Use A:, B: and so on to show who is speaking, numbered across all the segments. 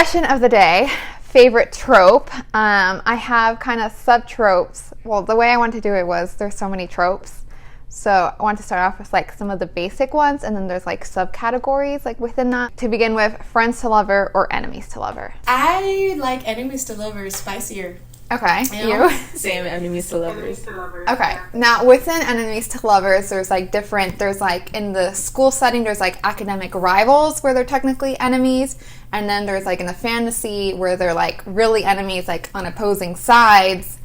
A: Question of the day. Favorite trope. I have kind of sub-tropes. Well, the way I wanted to do it was there's so many tropes. So I want to start off with like some of the basic ones, and then there's like subcategories like within that. To begin with, friends to lover or enemies to lover.
B: I like enemies to lovers spicier.
A: Okay, you?
C: Same, enemies to lovers.
A: Okay, now within enemies to lovers, there's like different, there's like in the school setting, there's like academic rivals where they're technically enemies, and then there's like in the fantasy where they're like really enemies, like on opposing sides,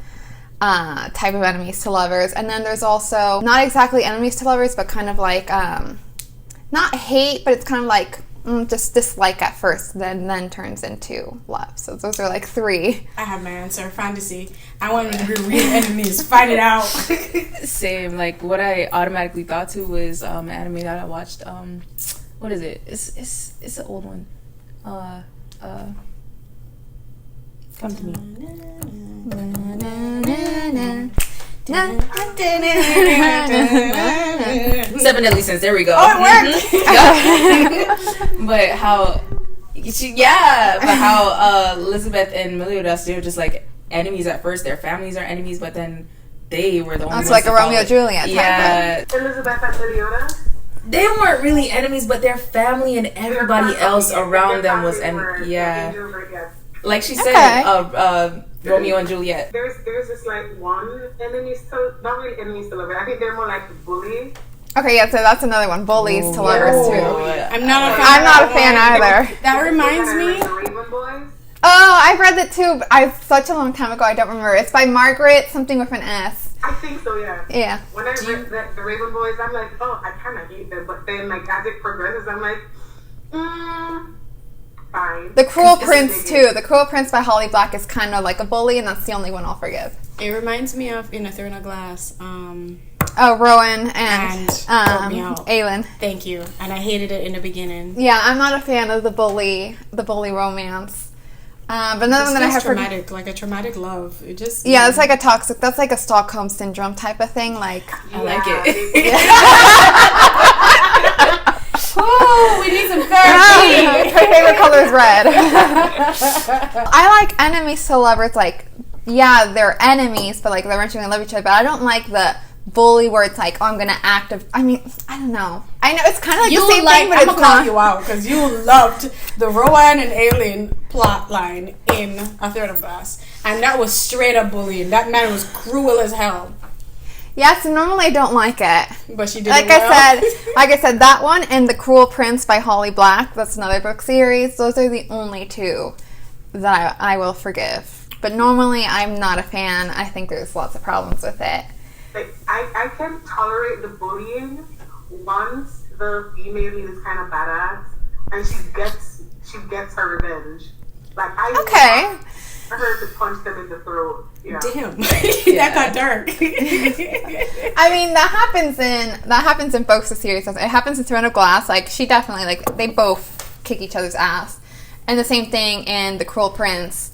A: type of enemies to lovers. And then there's also not exactly enemies to lovers, but kind of like, not hate, but it's kind of like just dislike at first, then turns into love. So those are like three.
B: I have my answer. Fantasy. I want them to be real enemies. Fight it out.
C: Same. Like what I automatically thought to was an anime that I watched. What is it? It's an old one. Come to me. Seven Deadly Sins. There we go.
B: Oh, it
C: worked. But how Elizabeth and Meliodas, they're just like enemies at first. Their families are enemies, but then they were the only ones.
A: That's like a Romeo Juliet.
C: Yeah.
D: Elizabeth and Meliodas.
C: They weren't really enemies, but their family and everybody else around them was like she said, Romeo and Juliet.
D: There's this like one enemies to, not really enemies to lovers. I think they're more like bullies.
A: Okay, yeah, so that's another one. Bullies to lovers too.
B: I'm not
A: a fan either.
B: That reminds me.
D: The Raven Boys.
A: Oh, I've read that too. Such a long time ago. I don't remember. It's by Margaret something with an S.
D: I think so, yeah.
A: Yeah.
D: When I read the Raven Boys, I'm like, oh, I kind of hate them. But then, like, as it progresses, I'm like, fine.
A: The Cruel Prince too. The Cruel Prince by Holly Black is kind of like a bully, and that's the only one I'll forgive.
B: It reminds me of In a Throne of Glass.
A: Rowan and Aelin.
B: Thank you. And I hated it in the beginning.
A: Yeah, I'm not a fan of the bully romance. But another one that I have
B: traumatic, like a traumatic love. It just
A: it's like a toxic. That's like a Stockholm syndrome type of thing. Like
C: I like it.
B: Oh, we need some therapy.
A: Her favorite color is red. I like enemies to lovers. Like, yeah, they're enemies, but like they're eventually gonna love each other. But I don't like the bully where it's like, oh, I'm gonna act. I don't know. I know it's kind of like the same thing, but
B: I'm
A: it's
B: gonna call
A: not.
B: you out because you loved the Rowan and Aelin plot line in A Throne of Glass, and that was straight up bullying. That man was cruel as hell.
A: Yeah, so normally I don't like it.
B: But she did
A: like I said, that one and The Cruel Prince by Holly Black, that's another book series. Those are the only two that I will forgive. But normally I'm not a fan. I think there's lots of problems with it.
D: Like, I can tolerate the bullying once the female lead is kind of badass and she gets her revenge. Like, I want her to punch them in the throat. Yeah.
B: Damn, that got dark.
A: I mean, that happens in both the series. It happens in Throne of Glass. Like, she definitely, like, they both kick each other's ass. And the same thing in The Cruel Prince.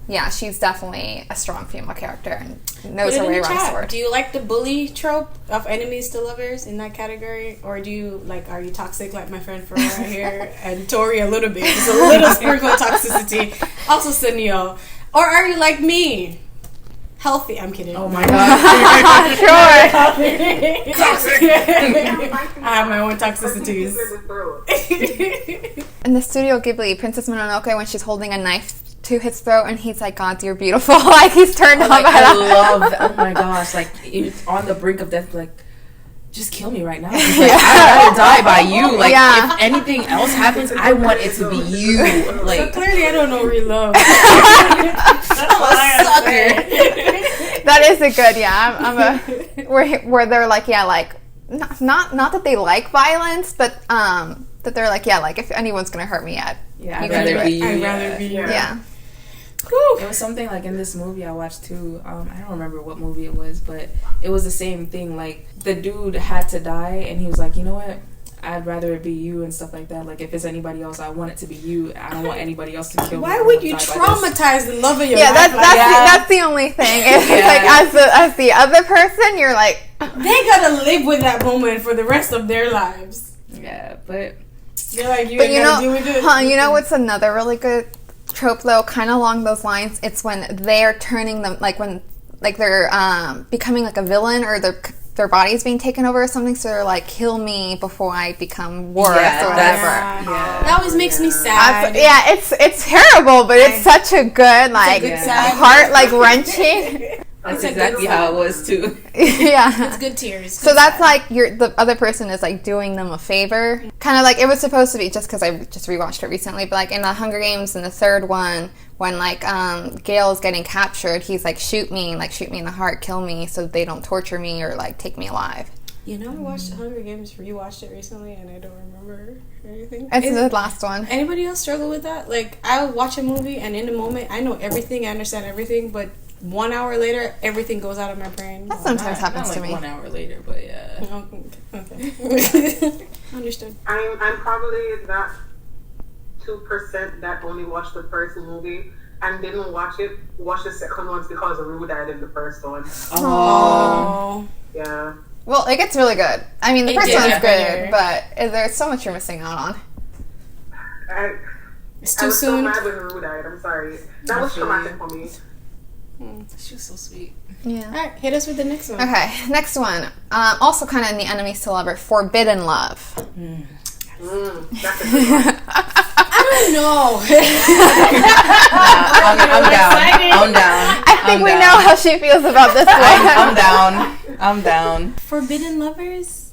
A: Yeah, she's definitely a strong female character and knows her way around the sword.
B: Do you like the bully trope of enemies to lovers in that category? Or are you toxic like my friend Ferrara here? And Tori a little bit. Just a little sprinkle of toxicity. Also Sunil. Or are you like me? Healthy. I'm kidding.
C: Oh my god.
A: Sure.
C: Toxic.
B: I have my own toxicities.
A: In the Studio Ghibli, Princess Mononoke, when she's holding a knife to his throat and he's like, God, you're beautiful. Like, he's turned on by that.
C: I love that. Oh my gosh. Like, on the brink of death, like, just kill me right now. Like, I'd rather die by you. Like, if anything else happens, I want it to be you. Like,
B: so clearly I don't know real love.
C: I'm a sucker.
A: That is a good, I'm a, where they're like, not that they like violence, but, that they're like, like, if anyone's gonna hurt me,
C: I'd rather be you.
B: I'd rather be you.
A: Yeah.
C: Whew. It was something like in this movie I watched too. I don't remember what movie it was, but it was the same thing. Like, the dude had to die, and he was like, you know what? I'd rather it be you and stuff like that. Like, if it's anybody else, I want it to be you. I don't want anybody else to kill me.
B: Why would you traumatize the love of your life?
A: That's the only thing. It's like, as the other person, you're like,
B: they gotta live with that moment for the rest of their lives.
C: Yeah, but
B: You're like, you
A: But
B: ain't gotta deal with it.
A: you know what's another really good trope though, kind of along those lines? It's when they're turning them, like when like they're becoming like a villain, or their body's being taken over or something, so they're like, kill me before I become worse or whatever.
B: That always makes me sad.
A: It's terrible, but it's such a good heart wrenching.
C: That's exactly how it was too.
A: Yeah,
B: it's good tears.
A: So that's like the other person is like doing them a favor, kind of like it was supposed to be, just because I just rewatched it recently. But like in the Hunger Games, in the third one, when like Gale is getting captured, he's like, shoot me in the heart, kill me, so they don't torture me or like take me alive.
B: You know, I watched Hunger Games, rewatched it recently, and I don't remember anything.
A: It's the last one.
B: Anybody else struggle with that? Like, I'll watch a movie, and in the moment, I know everything, I understand everything, but 1 hour later, everything goes out of my brain.
A: That sometimes happens to me.
C: 1 hour later, but yeah.
B: Okay. Understood.
D: I'm probably that 2% that only watched the first movie and didn't watch the second one because Rue died in the first one.
B: Oh.
D: Yeah.
A: Well, it gets really good. I mean, the first one's good, but there's so much you're missing out on.
B: It's too
D: I was
B: soon.
D: so mad when Rue died. I'm sorry. That was traumatic for me.
C: She was so sweet.
B: Yeah. All right, hit us with the next one.
A: Okay, next one. Also kind of in the enemies to lover, forbidden love.
D: That's a good one.
B: I don't know.
C: I'm down.
A: I think we know how she feels about this one.
C: I'm down.
B: Forbidden lovers?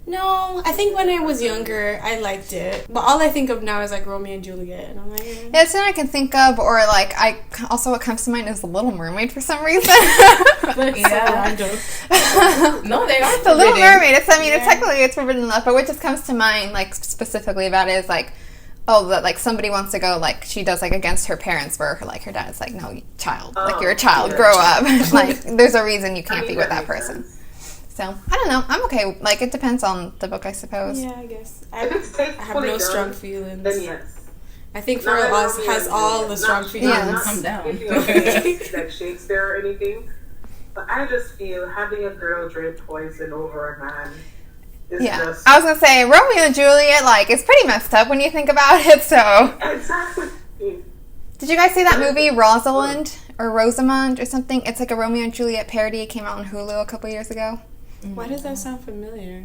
B: No, I think when I was younger, I liked it. But all I think of now is like Romeo and Juliet, and I'm like,
A: Yeah, it's something I can think of, or like what comes to mind is The Little Mermaid for some reason.
B: That's so random.
C: No, they are
A: The Little Mermaid. It's forbidden love, but what just comes to mind, like specifically about it, is like, that like somebody wants to go, like she does, like against her parents, where her dad's like, no, child, like you're a child, grow up. Like there's a reason you can't be with that person. So, I don't know. I'm okay. Like, it depends on the book, I suppose.
B: Yeah, I guess. I
D: have
B: no strong feelings.
D: Then yes.
B: I think For Us has all the strong feelings.
A: Yeah.
C: I'm down.
D: Like Shakespeare or anything. But I just feel having a girl drink poison over a man is just...
A: I was going to say, Romeo and Juliet, like, it's pretty messed up when you think about it, so...
D: Exactly.
A: Did you guys see that movie, Rosalind? Or Rosamund or something? It's like a Romeo and Juliet parody. It came out on Hulu a couple years ago.
B: Why does that sound familiar?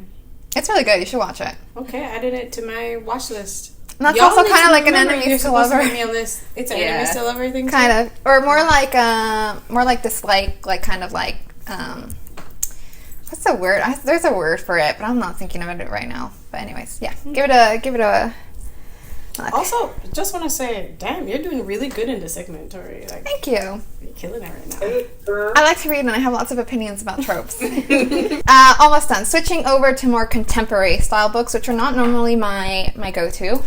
A: It's really good. You should watch it.
B: Okay, added it to my watch list.
A: And that's also kind of like an enemies to lover.
B: It's an enemies to lover thing.
A: Kind of, or more like dislike, like kind of like what's the word? There's a word for it, but I'm not thinking of it right now. But anyways, yeah, give it a.
B: Also, just want to say, damn, you're doing really good in this segment, Tori. Like,
A: thank you.
B: You're killing it right now.
A: I like to read, and I have lots of opinions about tropes. Almost done. Switching over to more contemporary style books, which are not normally my go-to.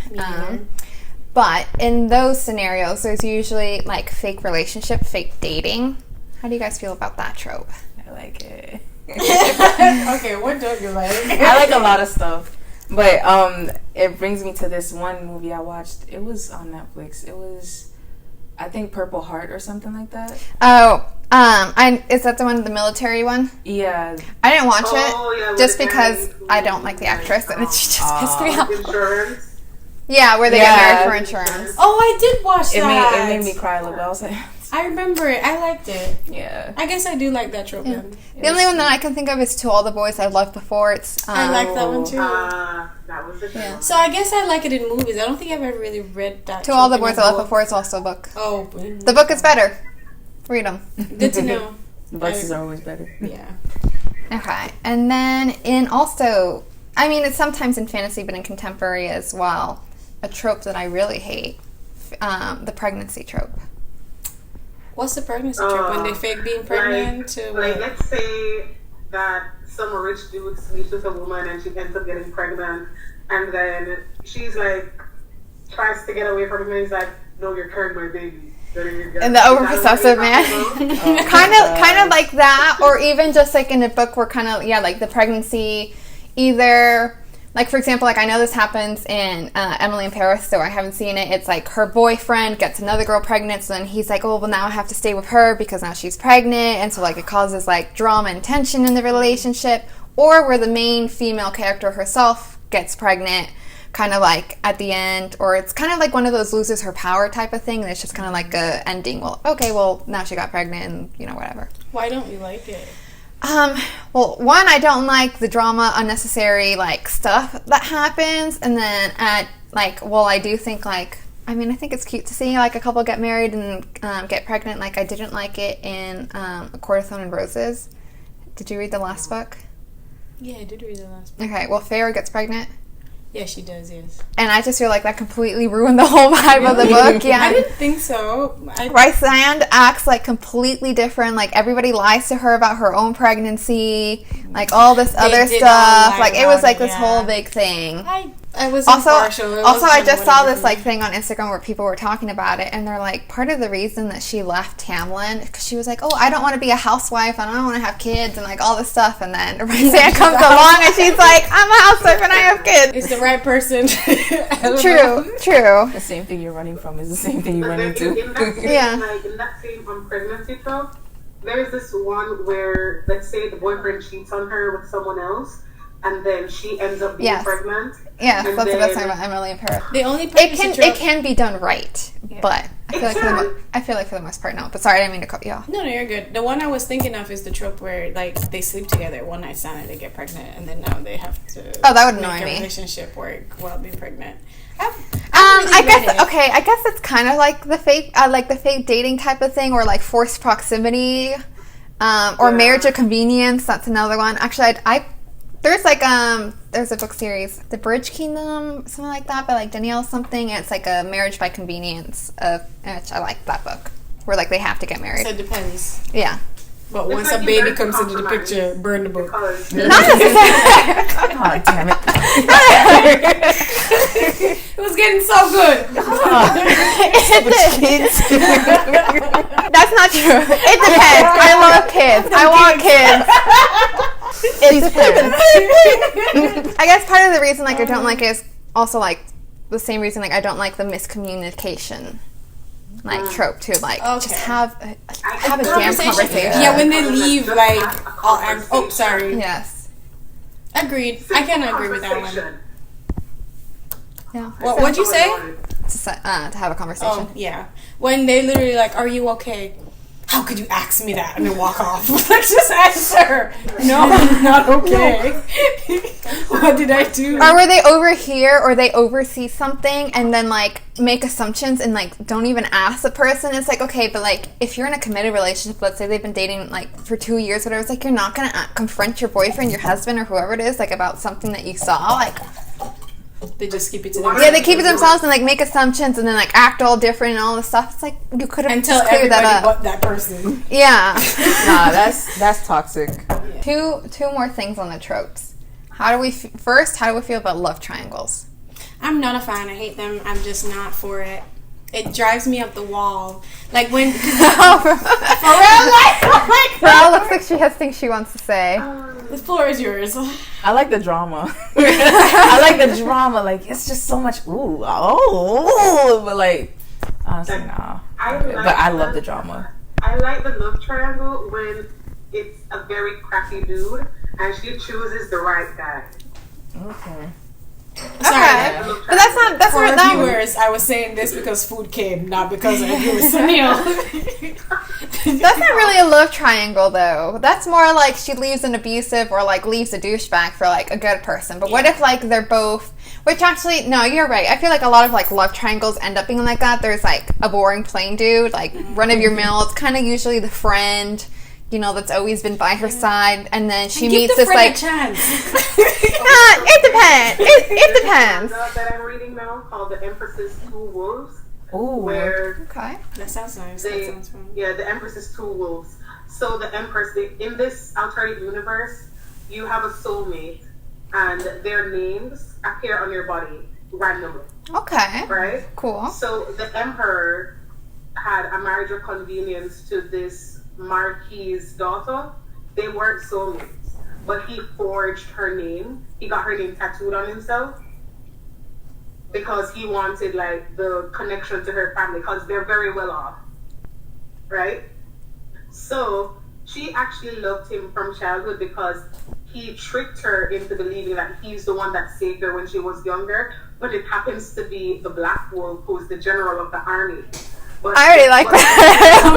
A: But in those scenarios, there's usually like fake relationship, fake dating. How do you guys feel about that trope?
C: I like it.
B: Okay, what don't you like?
C: I like a lot of stuff. But it brings me to this one movie I watched. It was on Netflix. It was, I think, Purple Heart or something like that.
A: Oh, is that the one, the military one?
C: Yeah.
A: I didn't watch it just because I don't like the actress, and she just pissed me off.
D: Insurance.
A: Yeah, where they get married for insurance.
B: Oh, I did watch that.
C: It made me cry a little bit. I was like,
B: I remember it. I liked it.
C: yeah.
B: I guess I do like that trope.
A: Yeah. The only one that I can think of is To All the Boys I've Loved Before. It's
B: I like that one too.
D: That was a
A: yeah.
B: So I guess I like it in movies. I don't think I've ever really read that.
A: To All the Boys I Loved Before is also a book.
B: Oh.
A: The book is better. Read them.
B: Good to know.
C: Books are always better.
B: Yeah.
A: Okay. And then it's sometimes in fantasy, but in contemporary as well, a trope that I really hate, the pregnancy trope.
B: What's the pregnancy trope? When they fake being pregnant?
D: Let's say that some rich dude sleeps with a woman and she ends up getting pregnant, and then she's like, tries to get away from him, and he's like, no, you're carrying my baby.
A: And the overpossessive man. kind of like that, or even just like in a book where like the pregnancy, either like, for example, like I know this happens in Emily in Paris, so I haven't seen it. It's like her boyfriend gets another girl pregnant, so then he's like, oh, well, now I have to stay with her because now she's pregnant, and so like it causes like drama and tension in the relationship. Or where the main female character herself gets pregnant, kind of like at the end, or it's kind of like one of those loses her power type of thing, and it's just kind of like a ending. Well, okay, well, now she got pregnant and, you know, whatever.
B: Why don't you like it?
A: Well, one, I don't like the drama, unnecessary, like, stuff that happens, and then I do think, like, I mean, I think it's cute to see, like, a couple get married and get pregnant. Like, I didn't like it in A Court of Thorns and Roses. Did you read the last book?
B: Yeah, I did read the last book.
A: Okay, well, Feyre gets pregnant.
B: Yeah, she does, yes.
A: And I just feel like that completely ruined the whole vibe of the book. Yeah.
B: I didn't think so.
A: Rysand acts like completely different. Like everybody lies to her about her own pregnancy. Like all this other stuff. Like it was like this whole big thing.
B: I was
A: also,
B: impartial.
A: I just saw this like thing on Instagram where people were talking about it, and they're like, part of the reason that she left Tamlin because she was like, oh, I don't want to be a housewife and I don't want to have kids and like all this stuff, and then Rysand comes along and she's like, I'm a housewife and I have kids.
B: It's the right person.
A: True.
C: The same thing you're running from is the same thing you run into.
D: In that same pregnancy trope, there's this one where, let's say, the boyfriend cheats on her with someone else, and then she ends up being pregnant.
A: Yeah, that's the best thing about Emily in Paris.
B: The only
A: it can be done right, but I feel like for the most part, no. But sorry, I didn't mean to cut you off.
B: No, you're good. The one I was thinking of is the trope where like they sleep together one night stand and they get pregnant, and then now they have to.
A: Oh, that would annoy me.
B: Relationship work while being pregnant.
A: I guess it's kind of like the fake dating type of thing, or like forced proximity, or marriage of convenience. That's another one. Actually, there's a book series, The Bridge Kingdom, something like that, by like Danielle something. And it's like a marriage by convenience which I like that book, where like they have to get married.
B: So it depends.
A: Yeah.
B: But once a baby comes into the picture, burn the book.
A: Not necessarily.
C: Oh, damn it.
B: It was getting so good.
A: That's not true. It depends. I love kids. I want kids. It depends. I guess part of the reason like I don't like it is also like the same reason like I don't like the miscommunication like trope too. Like just have a damn conversation.
B: Yeah, when they leave like oh sorry.
A: Yes.
B: Agreed. I can agree with that one.
A: Yeah.
B: What'd you say?
A: To have a conversation.
B: Oh, yeah. When they literally like, are you okay? How could you ask me that and then walk off? Like, just answer. No, I'm not okay. What did I do?
A: Or where they overhear or they oversee something and then like make assumptions and like don't even ask the person. It's like, okay, but like if you're in a committed relationship, let's say they've been dating like for 2 years, whatever, it's like you're not gonna confront your boyfriend, your husband, or whoever it is like about something that you saw. Like
B: they just keep it to themselves.
A: Yeah, they keep it themselves and like make assumptions and then like act all different and all this stuff. It's like you could have
B: tell
A: cleared that up.
B: But that person.
A: Yeah.
C: Nah, that's toxic.
A: Yeah. Two more things on the tropes. How do we feel about love triangles?
B: I'm not a fan. I hate them. I'm just not for it. It drives me up the wall. Like when for real life. Oh my
A: God. Looks like she has things she wants to say.
B: The floor is yours.
C: I like the drama. I like the drama. Like it's just so much. But like honestly, nah. I love the drama.
D: I like the love triangle when it's a very crappy dude and she chooses the right guy.
C: Okay.
A: Sorry, but that's
B: for
A: where that
B: viewers. I was saying this because food came, not because I agree with Sunil.
A: That's not really a love triangle, though. That's more like she leaves an abusive or like leaves a douchebag for like a good person. But what if like they're both? Which actually, no, you're right. I feel like a lot of like love triangles end up being like that. There's like a boring plain dude, like run of your mill. It's kind of usually the friend. You know, that's always been by her side, and then she meets this like.
B: A chance.
A: It depends. It depends.
D: That I'm reading now called The Empress's Two Wolves.
C: Oh,
D: where
B: that sounds nice. That sounds fun.
D: Yeah, The Empress's Two Wolves. So the Empress, in this alternate universe, you have a soulmate, and their names appear on your body randomly.
A: Okay.
D: Right.
A: Cool.
D: So the Emperor had a marriage of convenience to this Marquis's daughter. They weren't soulmates, but he forged her name. He got her name tattooed on himself because he wanted like the connection to her family because they're very well off, right? So she actually loved him from childhood because he tricked her into believing that he's the one that saved her when she was younger, but it happens to be the Black Wolf who's the general of the army. But
A: I already like that.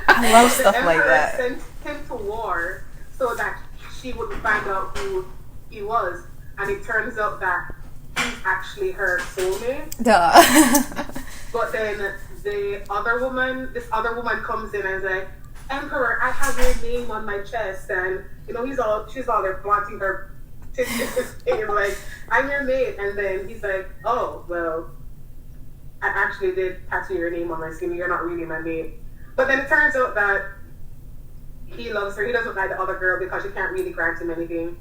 E: I love stuff like that.
D: Sent him to war so that she wouldn't find out who he was, and it turns out that he's actually her soulmate.
A: Duh.
D: But then this other woman comes in and is like, Emperor, I have your name on my chest, and she's all there flaunting her tits, like, I'm your mate, and then he's like, oh, well, I actually did tattoo your name on my skin, you're not really my mate. But then it turns out that he loves her, he doesn't like the other girl because she can't really grant him anything,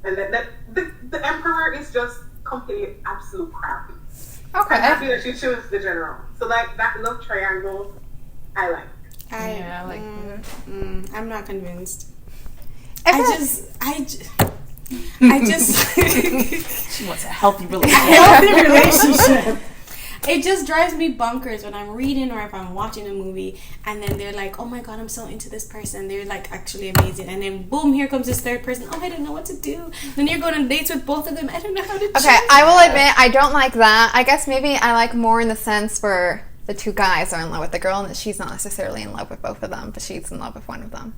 D: and that the Emperor is just complete absolute crap.
A: Okay.
D: I'm happy that she chose the general. So like that love triangle, I like.
B: I
E: like that.
B: I'm not convinced.
A: I
B: just
E: She wants a healthy relationship.
B: healthy relationship. It just drives me bonkers when I'm reading or if I'm watching a movie and then they're like, oh my god, I'm so into this person. They're like actually amazing. And then boom, here comes this third person. Oh, I don't know what to do. Then you're going on dates with both of them. I don't know how to choose.
A: Okay, I will admit I don't like that. I guess maybe I like more in the sense where the two guys are in love with the girl and she's not necessarily in love with both of them, but she's in love with one of them.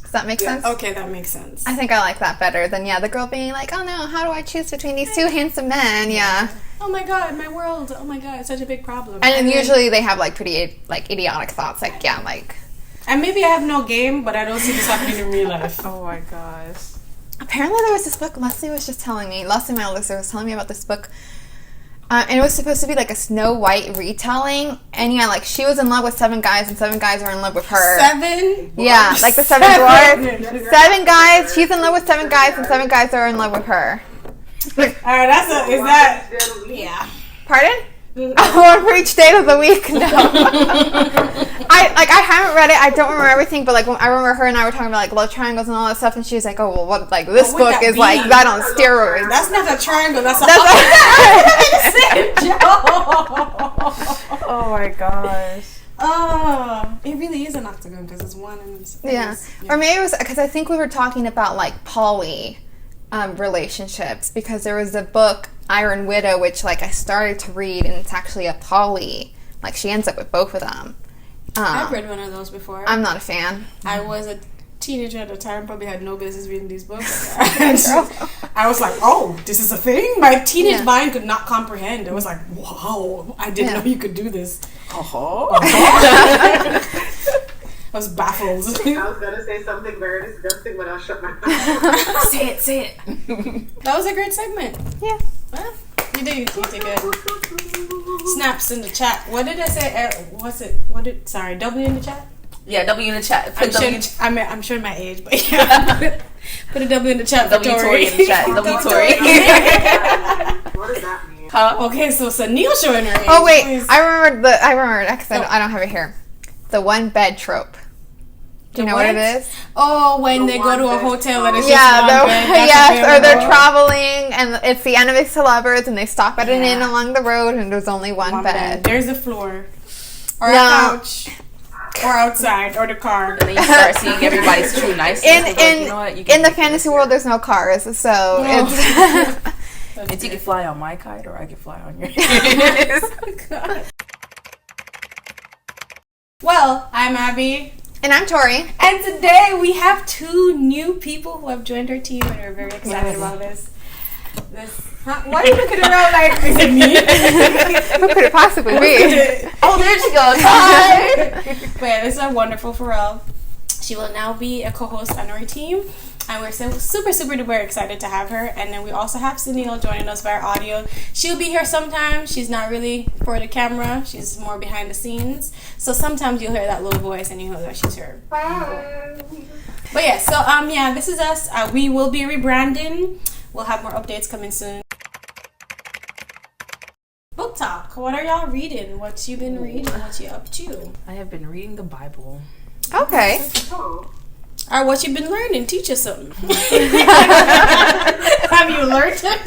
A: Does that make sense?
B: Okay, that makes sense.
A: I think I like that better than, the girl being like, oh no, how do I choose between these two handsome men? Yeah.
B: Oh my god, my world. Oh my god, it's such a big problem.
A: And usually they have pretty idiotic thoughts,
B: And maybe I have no game, but I don't see this happening in real life.
E: Oh my gosh.
A: Apparently there was this book Leslie, my listener, was telling me about this book. And it was supposed to be like a Snow White retelling. And she was in love with 7 guys and 7 guys were in love with her.
B: 7?
A: Yeah, like the 7 dwarfs. 7 guys, she's in love with 7 guys and 7 guys are in love with her.
B: Alright, yeah.
A: Pardon? One for each day of the week. No. I haven't read it. I don't remember everything, but I remember her and I were talking about love triangles and all that stuff, and she was like, "Oh well, what this
B: What would
A: book
B: that
A: is
B: be?
A: that on steroids."
B: That's not a triangle. That's a
E: Oh my gosh.
B: Oh, it really is an octagon because it's one and it's
A: Yeah. Or maybe it was because I think we were talking about poly relationships, because there was a book Iron Widow which I started to read, and it's actually a poly. She ends up with both of them.
B: I've read one of those before.
A: I'm not a fan.
B: I was a teenager at the time, probably had no business reading these books. I was like, oh, this is a thing? My teenage mind could not comprehend. I was like, wow, I didn't know you could do this. I was baffled.
D: I was gonna say something very disgusting, but I'll shut my mouth.
E: Say it.
B: That was a great segment.
A: Yeah.
B: Well, you did good. Snaps in the chat. What did I say? Sorry, W in the chat?
E: Yeah, W in the chat.
B: I'm sure my age, but yeah. Put a W in the chat.
E: W Tory in the chat. W Tory.
D: What does that mean?
B: Okay, so Neil showing her age.
A: Oh wait, I remember because I don't have it here. The one bed trope. Do you know what it is?
B: Oh, when they go to a hotel and it's
A: or they're
B: traveling.
A: traveling and it's the enemies to lovers and they stop at an inn along the road and there's only one bed.
B: There's a floor or a couch or outside or the car.
E: And then you start seeing everybody's true niceness.
A: In the fantasy world, there's no cars, so it's.
E: It's you can fly on my kite or I can fly on yours.
B: Well, I'm Abby.
A: And I'm Tori.
B: And today we have 2 new people who have joined our team and we're very excited about this. Why are you looking around like, is it me?
A: Who could it possibly be?
E: Oh, there she goes. Hi.
B: But yeah, this is a wonderful Pharrell. She will now be a co-host on our team. And we're so super duper excited to have her. And then we also have Sunil joining us via audio. She'll be here sometimes. She's not really for the camera. She's more behind the scenes. So sometimes you'll hear that little voice and you know that she's her. But yeah, so this is us. We will be rebranding. We'll have more updates coming soon. Book talk. What are y'all reading? What you been reading? What you up to?
E: I have been reading the Bible.
A: Okay.
B: Or what you been learning? Teach us something. Have you learned it?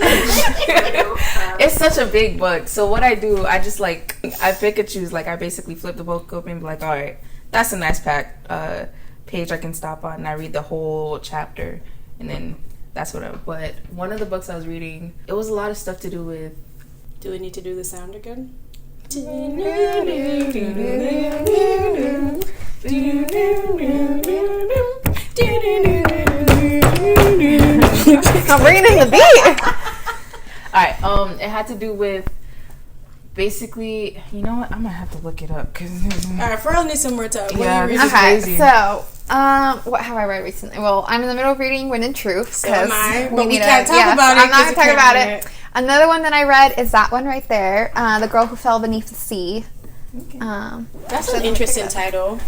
E: It's such a big book. So what I do, I just I pick and choose. I basically flip the book open and be like, all right, that's a nice page I can stop on. And I read the whole chapter. and then that's what but one of the books I was reading, it was a lot of stuff to do with.
B: Do we need to do the sound again?
A: I'm bringing in the beat.
E: All right, it had to do with basically, you know what? I'm gonna have to look it up because.
B: All right, Pharrell needs some more time.
E: Yeah, this is
A: Okay,
E: crazy.
A: so what have I read recently? Well, I'm in the middle of reading Wind and Truth.
B: So am I, but we
A: need
B: can't
A: to,
B: talk about it.
A: I'm not
B: 'cause
A: gonna
B: you
A: talk about
B: can't
A: it. Another one that I read is that one right there, The Girl Who Fell Beneath the Sea.
E: Okay.
B: That's an interesting title.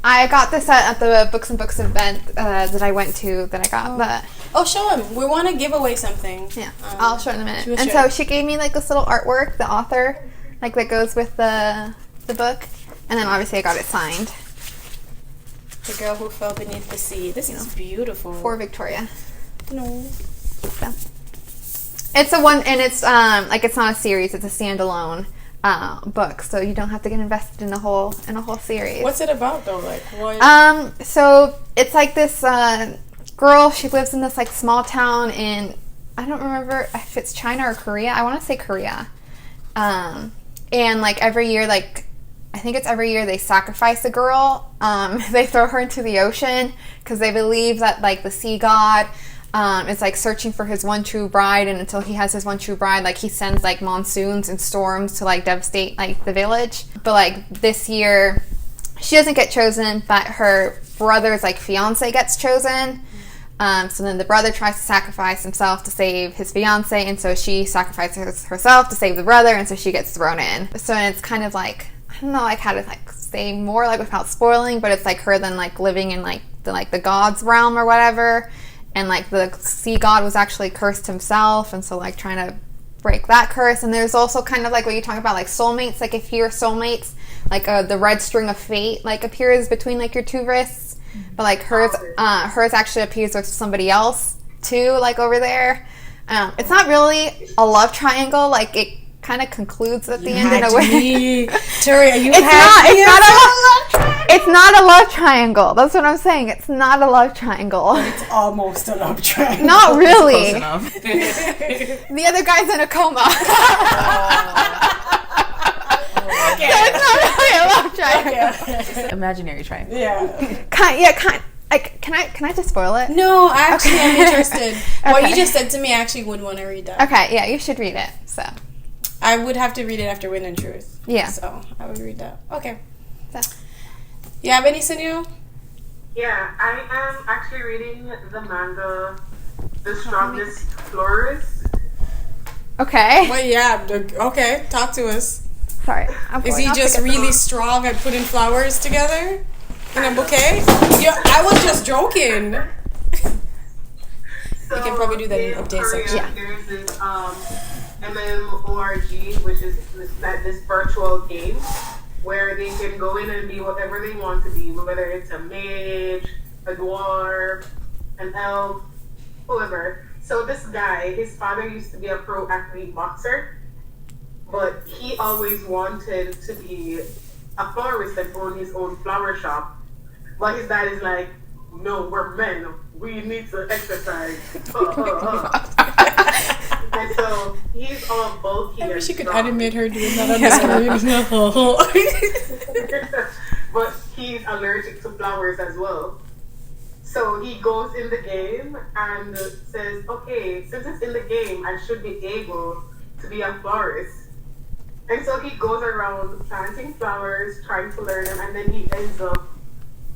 A: I got this at the Books and Books event that I went to. That I got the.
B: Oh, show him. We want to give away something.
A: Yeah, I'll show it in a minute.
B: we'll
A: And
B: show
A: so
B: it.
A: she gave me like this little artwork, the author, like that goes with the book, and then obviously I got it signed
B: The Girl Who Fell Beneath the Sea. This is beautiful.
A: for Victoria.
B: No.
A: So. It's a one, and it's like it's not a series; it's a standalone book, so you don't have to get invested in a whole series.
B: What's it about though? Like what?
A: So it's like this girl. She lives in this like small town in I don't remember if it's China or Korea. I want to say Korea. And like every year, like I think it's every year they sacrifice a girl. They throw her into the ocean because they believe that like the sea god is like searching for his one true bride, and until he has his one true bride, like he sends like monsoons and storms to like devastate like the village. But like this year, she doesn't get chosen, but her brother's like fiance gets chosen. So then the brother tries to sacrifice himself to save his fiance, and so she sacrifices herself to save the brother, and so she gets thrown in. So it's kind of like I don't know like how to like say more like without spoiling, but it's like her then like living in like the god's realm or whatever. And, like, the sea god was actually cursed himself, and so, like, trying to break that curse. And there's also kind of, like, what you talk about, like, soulmates. Like, if you're soulmates, like, the red string of fate, like, appears between, like, your two wrists. But, like, hers actually appears with somebody else, too, like, over there. It's not really a love triangle. Like, it kind of concludes at the end in a way.
B: Tori, you
A: It's not a love triangle. That's what I'm saying. It's not a love triangle.
B: It's almost a love triangle.
A: Not really.
E: Close enough.
A: The other guy's in a coma.
B: Okay.
A: So it's not really a love triangle.
E: Imaginary triangle.
B: Yeah.
A: Can I just spoil it?
B: No, actually, I'm interested. What
A: Okay.
B: you just said to me, I actually would want to read that.
A: Okay, yeah, you should read it. So
B: I would have to read it after Wind and Truth.
A: Yeah.
B: So I would read that. Okay.
A: So.
B: You have any, Sunil?
D: Yeah, I am actually reading the manga The Strongest Florist.
A: Okay.
B: Well, yeah. Okay, talk to us.
A: Sorry.
B: Is he just really strong at putting flowers together in a bouquet? Yeah, I was just joking.
D: So
B: You can probably do that in update
D: Korea,
B: section.
A: Yeah.
D: There's this MMORG, which is this virtual game where they can go in and be whatever they want to be, whether it's a mage, a dwarf, an elf, whoever. So this guy, his father used to be a pro athlete boxer, but he always wanted to be a florist and own his own flower shop. But his dad is like, no, we're men. We need to exercise. And so he's all bulky.
B: I wish you
D: and
B: could
D: strong.
B: animate her doing that on the screen.
D: But he's allergic to flowers as well. So he goes in the game and says, okay, since it's in the game, I should be able to be a florist. And so he goes around planting flowers, trying to learn them, and then he ends up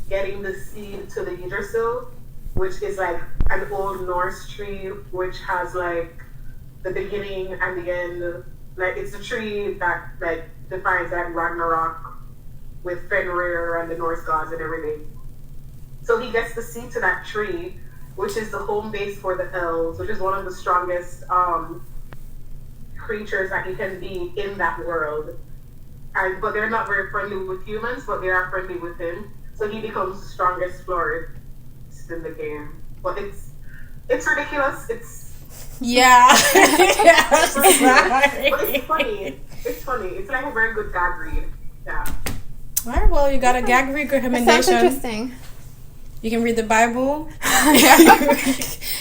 D: getting the seed to the Yggdrasil, which is like an old Norse tree, which has like the beginning and the end. Like it's a tree that like defines that Ragnarok with Fenrir and the Norse gods and everything. So he gets the seed to that tree, which is the home base for the elves, which is one of the strongest creatures that you can be in that world. But they're not very friendly with humans, but they are friendly with him. So he becomes the strongest florist in the game. But it's ridiculous.
B: Yeah.
D: It's ridiculous. But it's funny. It's funny. It's like a very good gag read. Yeah.
B: Alright, well, you got a gag
A: It sounds
B: recommendation.
A: interesting.
B: You can read the Bible.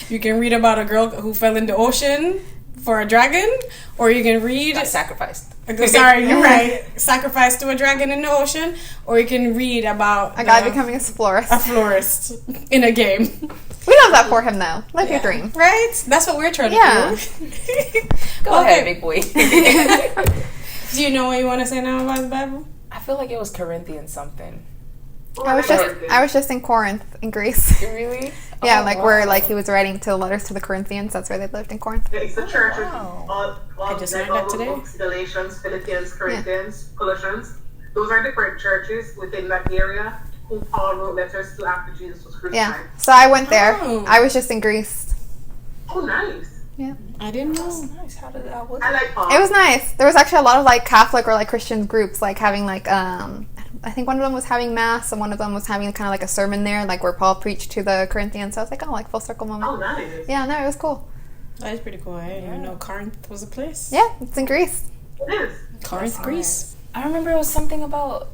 B: You can read about a girl who fell in the ocean for a dragon, or you can read
E: Got sacrificed.
B: Sorry, you're right. Sacrificed to a dragon in the ocean, or you can read about
A: a guy becoming a florist.
B: A florist in a game.
A: We love that for him, though. Live your dream,
B: right? That's what we're trying to do.
E: Go ahead, big boy.
B: Do you know what you want to say now about the Bible?
E: I feel like it was Corinthians something.
A: I was just in Corinth, in Greece.
E: Really?
A: Yeah, where he was writing to letters to the Corinthians. That's where they lived, in Corinth.
D: It's the church.
B: I just learned that today.
D: Books, Galatians, Philippians, Corinthians, Colossians. Those are different churches within that area who Paul wrote letters to after Jesus was crucified.
A: Yeah. So I went there. I was just in Greece.
D: Oh, nice.
A: Yeah.
B: I didn't know.
E: That's nice. How did that work?
D: I like Paul.
A: It was nice. There was actually a lot of Catholic or Christian groups having I think one of them was having mass and one of them was having kind of a sermon there, where Paul preached to the Corinthians. So I was like, full circle moment.
D: Oh, nice.
A: Yeah, no, it was cool.
B: That is pretty cool. I didn't even know Corinth was a place.
A: Yeah, it's in Greece.
D: It is.
B: Corinth, Greece.
E: I remember it was something about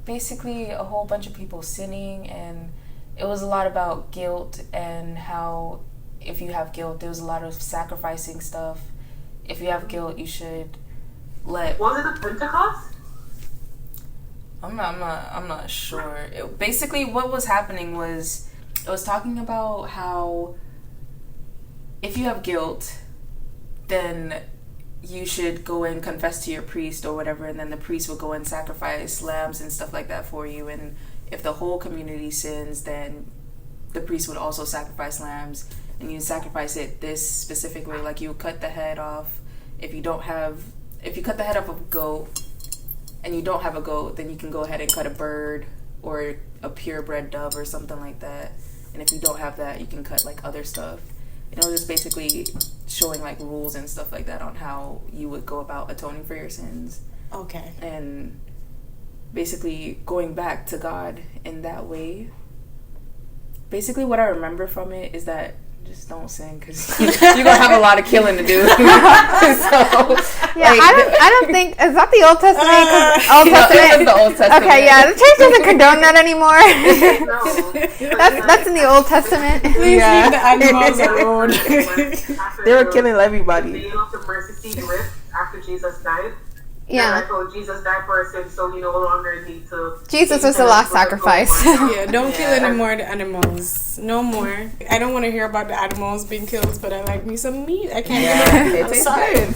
E: basically a whole bunch of people sinning, and it was a lot about guilt and how if you have guilt, there was a lot of sacrificing stuff. If you have guilt, you should let.
D: Was it a Pentecost?
E: I'm not sure. Basically, what was happening was it was talking about how if you have guilt, then you should go and confess to your priest or whatever, and then the priest will go and sacrifice lambs and stuff like that for you. And if the whole community sins, then the priest would also sacrifice lambs, and you sacrifice it this specific way. You cut the head off. If you cut the head off of a goat and you don't have a goat, then you can go ahead and cut a bird or a purebred dove or something like that. And if you don't have that, you can cut other stuff. And it was just basically showing rules and stuff like that on how you would go about atoning for your sins.
B: Okay.
E: And basically going back to God in that way. Basically what I remember from it is that just don't sin, because you're gonna have a lot of killing to do.
A: I don't think, is that the Old Testament? Old Testament.
E: The Old Testament.
A: Okay, yeah, the church doesn't condone that anymore.
D: No.
A: That's in the Old Testament.
B: Yeah. The animals alone.
E: They were killing everybody.
D: The veil of the mercy seat ripped after Jesus died.
A: Yeah.
D: Jesus died for our sins, so we no longer need to.
A: Jesus was the last sacrifice.
B: Yeah, don't kill any more of the animals. No more. I don't want to hear about the animals being killed, but I like me some meat. I can't get it. I'm sorry. Good.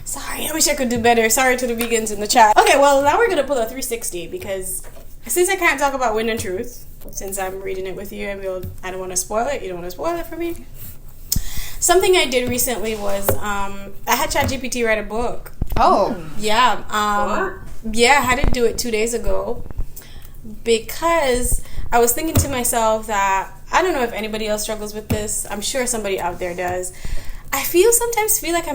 B: Sorry, I wish I could do better. Sorry to the vegans in the chat. Okay, well, now we're going to pull a 360 because since I can't talk about Wind and Truth, since I'm reading it with you, I don't want to spoil it. You don't want to spoil it for me. Something I did recently was I had ChatGPT write a book.
A: Oh.
B: Yeah. Yeah, I had to do it 2 days ago because I was thinking to myself that I don't know if anybody else struggles with this. I'm sure somebody out there does. I sometimes feel like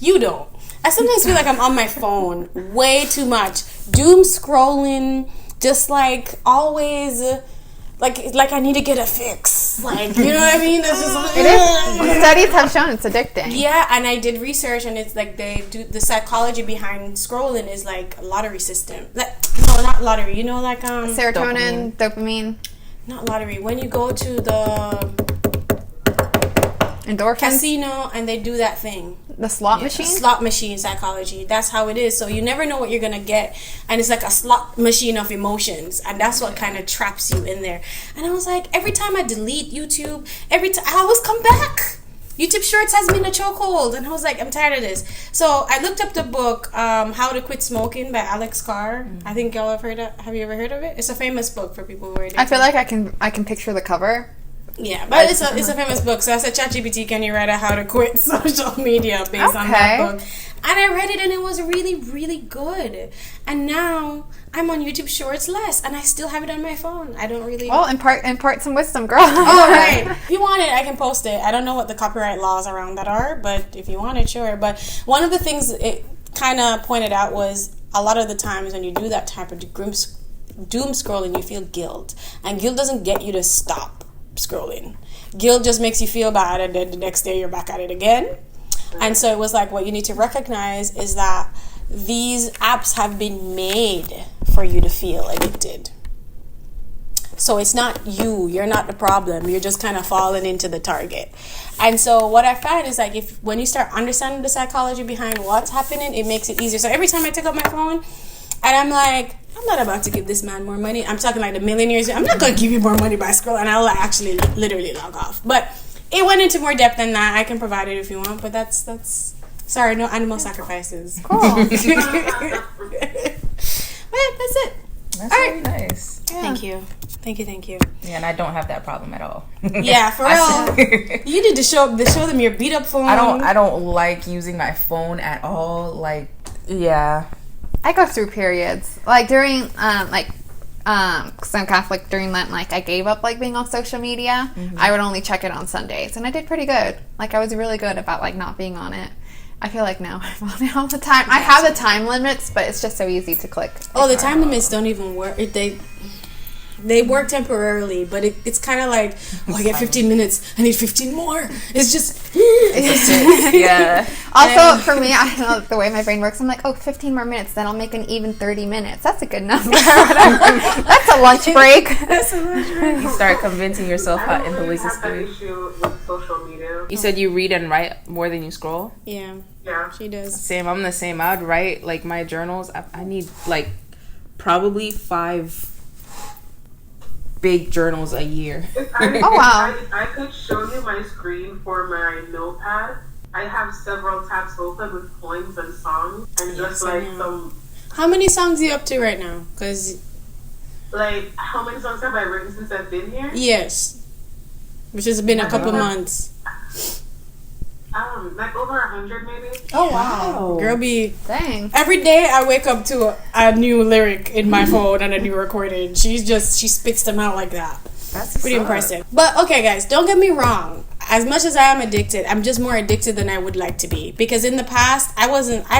B: you don't. I sometimes feel like I'm on my phone way too much. Doom scrolling, just always... Like I need to get a fix. You know what I mean? It's just,
A: it is. Studies have shown it's addicting.
B: Yeah, and I did research, and it's they do the psychology behind scrolling is a lottery system. No, not lottery. You know,
A: serotonin, dopamine.
B: Not lottery. When you go to the
A: endorphins
B: casino and they do that thing.
A: The slot machine?
B: Slot machine psychology. That's how it is. So you never know what you're going to get. And it's like a slot machine of emotions. And that's what kind of traps you in there. And I was like, every time I delete YouTube, I always come back. YouTube Shorts has me in a chokehold. And I was like, I'm tired of this. So I looked up the book, How to Quit Smoking by Alex Carr. I think y'all have heard of it. Have you ever heard of it? It's a famous book for people who are addicted.
A: I feel like I can picture the cover.
B: Yeah, but it's a famous book. So I said, ChatGPT, can you write out how to quit social media based on that book? And I read it, and it was really, really good. And now I'm on YouTube Shorts less, and I still have it on my phone. I don't really...
A: Well, impart some wisdom, girl.
B: Oh, right. If you want it, I can post it. I don't know what the copyright laws around that are, but if you want it, sure. But one of the things it kind of pointed out was a lot of the times when you do that type of doom scrolling, you feel guilt. And guilt doesn't get you to stop scrolling. Guilt just makes you feel bad, and then the next day you're back at it again. And so it was what you need to recognize is that these apps have been made for you to feel addicted. So it's not you. You're not the problem. You're just kind of falling into the target. And so what I find is like when you start understanding the psychology behind what's happening, it makes it easier. So every time I take up my phone and I'm like, I'm not about to give this man more money. I'm talking like the millionaires. I'm not going to give you more money by scrolling. And I'll actually literally log off. But it went into more depth than that. I can provide it if you want. But that's sorry, no animal sacrifices.
A: Cool.
B: Well, that's it.
E: That's really nice.
A: Yeah.
B: Thank you.
E: Yeah, and I don't have that problem at all.
B: Yeah, for real. You need to show them your beat up phone.
E: I don't like using my phone at all. Like, yeah.
A: I go through periods. Like during, because I'm Catholic, during Lent, like I gave up like being on social media. I would only check it on Sundays, and I did pretty good. Like I was really good about like not being on it. I feel like now I'm on it all the time. I have the time limits, but it's just so easy to click.
B: Oh, the time limits don't even work. They work temporarily, but it's kind of like, oh, I get 15 minutes. I need 15 more. It's just...
E: Yeah.
A: Also, for me, I don't know the way my brain works. I'm like, 15 more minutes, then I'll make an even 30 minutes. That's a good number. That's a lunch break.
E: You start convincing yourself how in the ways it's
D: an
E: good.
D: issue with social media.
E: You said you read and write more than you scroll?
B: Yeah,
D: Yeah.
B: she does.
E: Same. I'm the same. I would write like my journals. I need like probably 5 big journals a year.
A: Oh, wow.
D: I could show you my screen for my notepad. I have several tabs open with poems and songs and just like some...
B: How many songs are you up to right now? Because...
D: Like, how many songs have I written since I've been here?
B: Yes. Which has been a couple months.
D: Like over 100 maybe.
B: Oh, wow. Girl be...
A: Dang.
B: Every day I wake up to a new lyric in my phone and a new recording. She spits them out like that.
E: That's
B: pretty impressive. But okay, guys, don't get me wrong. As much as I am addicted, I'm just more addicted than I would like to be. Because in the past, I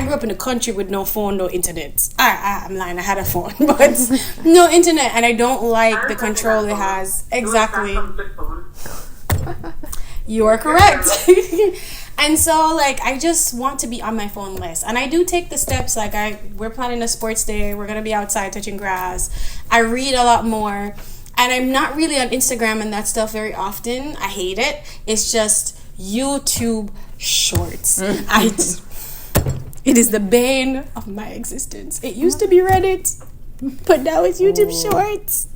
B: grew up in the country with no phone, no internet. I'm lying, I had a phone, but no internet, and I don't like the control it has. Exactly. You are correct. And so, like, I just want to be on my phone less. And I do take the steps, like, we're planning a sports day. We're going to be outside touching grass. I read a lot more. And I'm not really on Instagram and that stuff very often. I hate it. It's just YouTube Shorts. It is the bane of my existence. It used to be Reddit, but now it's YouTube Shorts.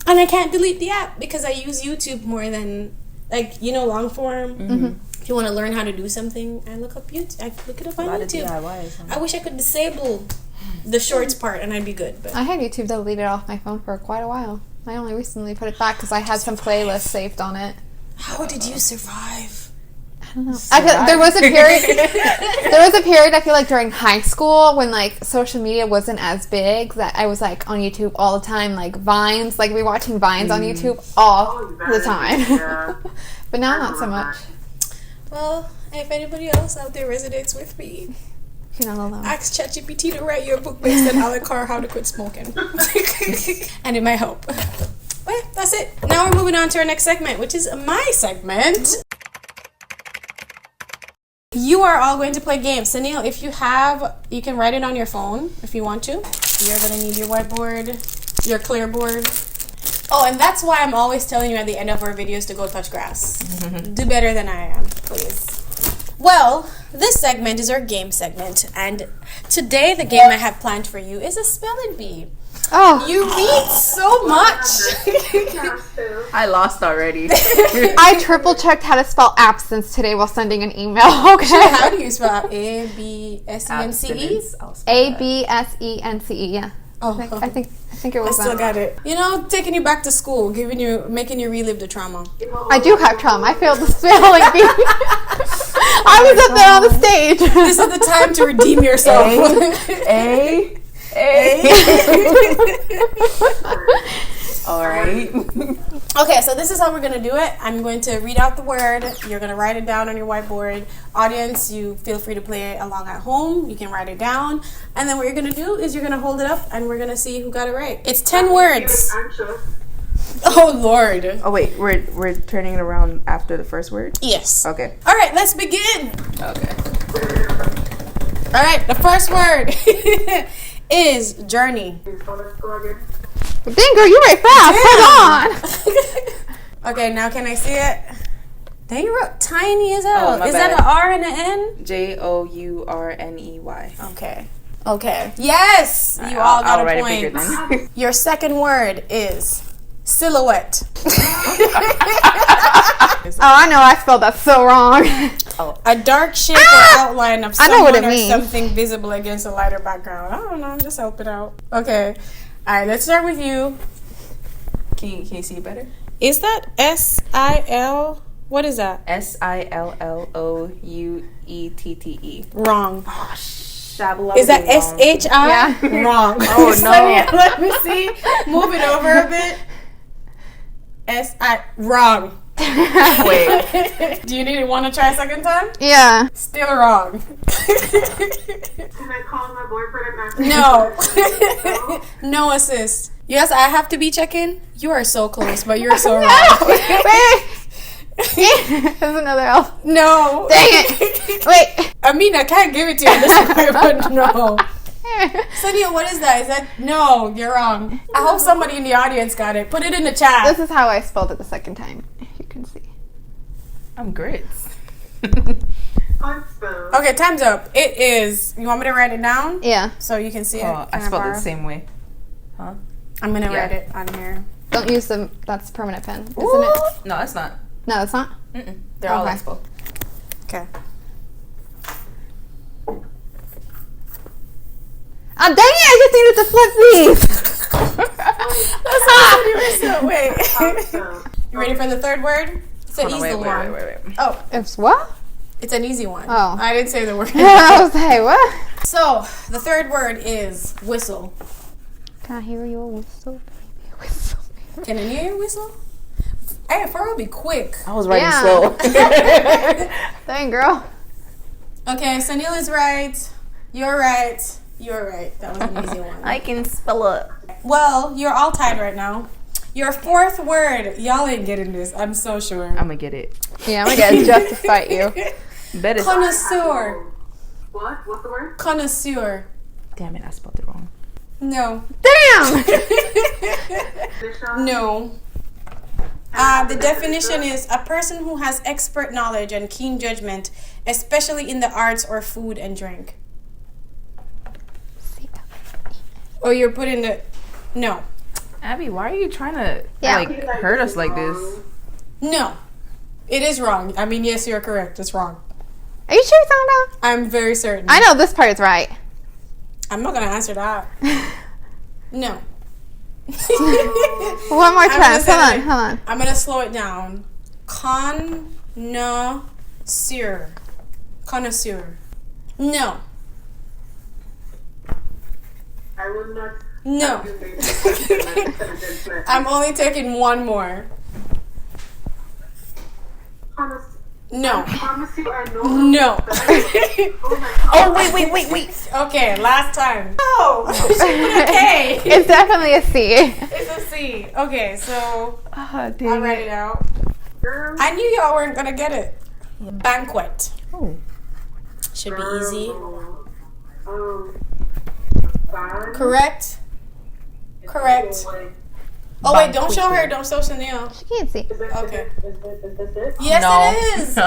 B: And I can't delete the app because I use YouTube more than, like, long form. Mm-hmm. If you want to learn how to do something, I look up YouTube. I look it up on YouTube. I wish I could disable the shorts part and I'd be good. But
A: I had YouTube deleted off my phone for quite a while. I only recently put it back because I had some playlists saved on it.
B: How did you survive?
A: I don't know. There was a period. I feel like during high school when like social media wasn't as big that I was like on YouTube all the time, like Vines, like rewatching Vines on YouTube all the time.
D: Yeah.
A: But now not so much.
B: Well, if anybody else out there resonates with me,
A: you're not alone.
B: ask ChatGPT to write your book based on Alec Carr, How to Quit Smoking. And it might help. Well, that's it. Now we're moving on to our next segment, which is my segment. You are all going to play games. Sunil, if you can write it on your phone if you want to. You're going to need your whiteboard, your clear board. Oh, and that's why I'm always telling you at the end of our videos to go touch grass. Do better than I am, please. Well, this segment is our game segment, and today the game I have planned for you is a spelling bee.
A: Oh,
B: You read so much.
E: I lost already.
A: I triple checked how to spell absence today while sending an email. Okay.
B: How do you spell A-B-S-E-N-C-E?
A: ABSENCE. Yeah.
B: Oh,
A: I think it
B: I
A: was.
B: still got it. Taking you back to school, making you relive the trauma.
A: I do have trauma. I failed the spelling bee. I was up there on the stage.
B: This is the time to redeem yourself.
E: A. All right.
B: Okay, so this is how we're going to do it. I'm going to read out the word. You're going to write it down on your whiteboard. Audience, you feel free to play along at home. You can write it down. And then what you're going to do is you're going to hold it up and we're going to see who got it right. It's 10 words. Oh, Lord.
E: Oh wait, we're turning it around after the first word?
B: Yes.
E: Okay.
B: All right, let's begin.
E: Okay.
B: All right, the first word is journey.
A: Dang, girl, you write fast. Hold on.
B: Okay, now can I see it? Dang, you wrote tiny as hell.
E: my
B: Is
E: bad.
B: that an R and an N?
E: Journey.
B: Okay. Yes! You all got
E: I'll
B: a
E: write it
B: point.
E: bigger then.
B: Your second word is silhouette.
A: Oh, I know I spelled that so wrong.
B: A dark shape or outline of
A: I know
B: someone
A: what it
B: or
A: means.
B: something visible against a lighter background. I don't know. I'm just helping out. Okay. All right, let's start with you.
E: Can you see it better?
B: Is that S-I-L? What is that?
E: SILLOUETTE.
B: Wrong.
E: Shabba
B: Is that S-H-I?
A: Yeah.
B: Wrong.
E: Oh, no.
B: Let me see. Move it over a bit. S-I. Wrong.
E: Wait.
B: Do you want to try a second time?
A: Yeah.
B: Still wrong.
D: Can I call my boyfriend and ask him?
B: No. No assist. Yes, I have to be checking. You are so close, but you're so wrong.
A: Wait. There's another L.
B: No.
A: Dang it. Wait.
B: I mean, I can't give it to you this way, but no. Sonia, what is that? Is that... No, you're wrong. I hope somebody in the audience got it. Put it in the chat.
A: This is how I spelled it the second time. You can see.
E: I'm grits.
B: Okay, time's up. It is... You want me to write it down?
A: Yeah.
B: So you can see it?
E: Oh, I
B: Can
E: spelled it
B: borrow?
E: the same way. Huh?
B: I'm going to
E: Yeah.
B: write it on here.
A: Don't use the. That's permanent pen, isn't
B: Ooh.
A: it?
E: No, it's not.
A: No, it's not.
E: Mm-mm. They're all
A: Okay.
E: expo.
B: Okay.
A: Oh, dang it! I just needed to flip these.
B: Wait. You ready for the third word? It's an
E: Hold on,
B: easy one.
E: wait.
B: Oh,
A: It's what?
B: it's an easy one.
A: Oh.
B: I didn't say the word.
A: I was like, what?
B: So, the third word is whistle.
A: Can I hear your whistle, baby? Whistle.
B: Can any of you whistle? Hey, for real, be quick.
E: I was writing
A: Yeah.
E: slow.
A: Dang, girl.
B: Okay, Sunil is right. You're right. You're right. That was an easy one.
E: I can spell it.
B: Well, you're all tied right now. Your fourth word. Y'all ain't getting this. I'm so sure.
E: I'm gonna get it.
A: Yeah, I'm gonna get just to fight you.
E: Bet it's.
B: Connoisseur.
D: What? What's the word?
B: Connoisseur.
E: Damn it, I spelled it wrong.
B: No.
A: Damn!
B: No. The definition is a person who has expert knowledge and keen judgment, especially in the arts or food and drink. Or you're putting the... No.
E: Abby, why are you trying to
A: Yeah.
E: hurt us like this?
B: No. It is wrong. I mean, yes, you're correct. It's wrong.
A: Are you sure it's not wrong?
B: I'm very certain.
A: I know this part is right.
B: I'm not going to answer that. No.
A: One more
B: I'm
A: time.
B: gonna say
A: Hold on,
B: it.
A: hold on.
B: I'm going to slow it down. Connoisseur. Connoisseur. No.
D: I will not.
B: No. I'm only taking one more. No.
D: Promise you, I know.
B: No.
E: Oh, wait.
B: Okay, last time. No. Okay.
A: It's definitely a C.
B: It's a C. Okay, so
E: Oh,
B: I'll
E: dang
B: write
E: it.
B: it out. I knew y'all weren't gonna get it. Banquet.
E: Oh.
B: Should be easy.
D: Fine.
B: Correct. Correct. Oh wait, don't show her. Don't show Chanel.
A: She can't see.
B: Okay.
D: Is this it?
B: Yes,
E: No.
B: it is.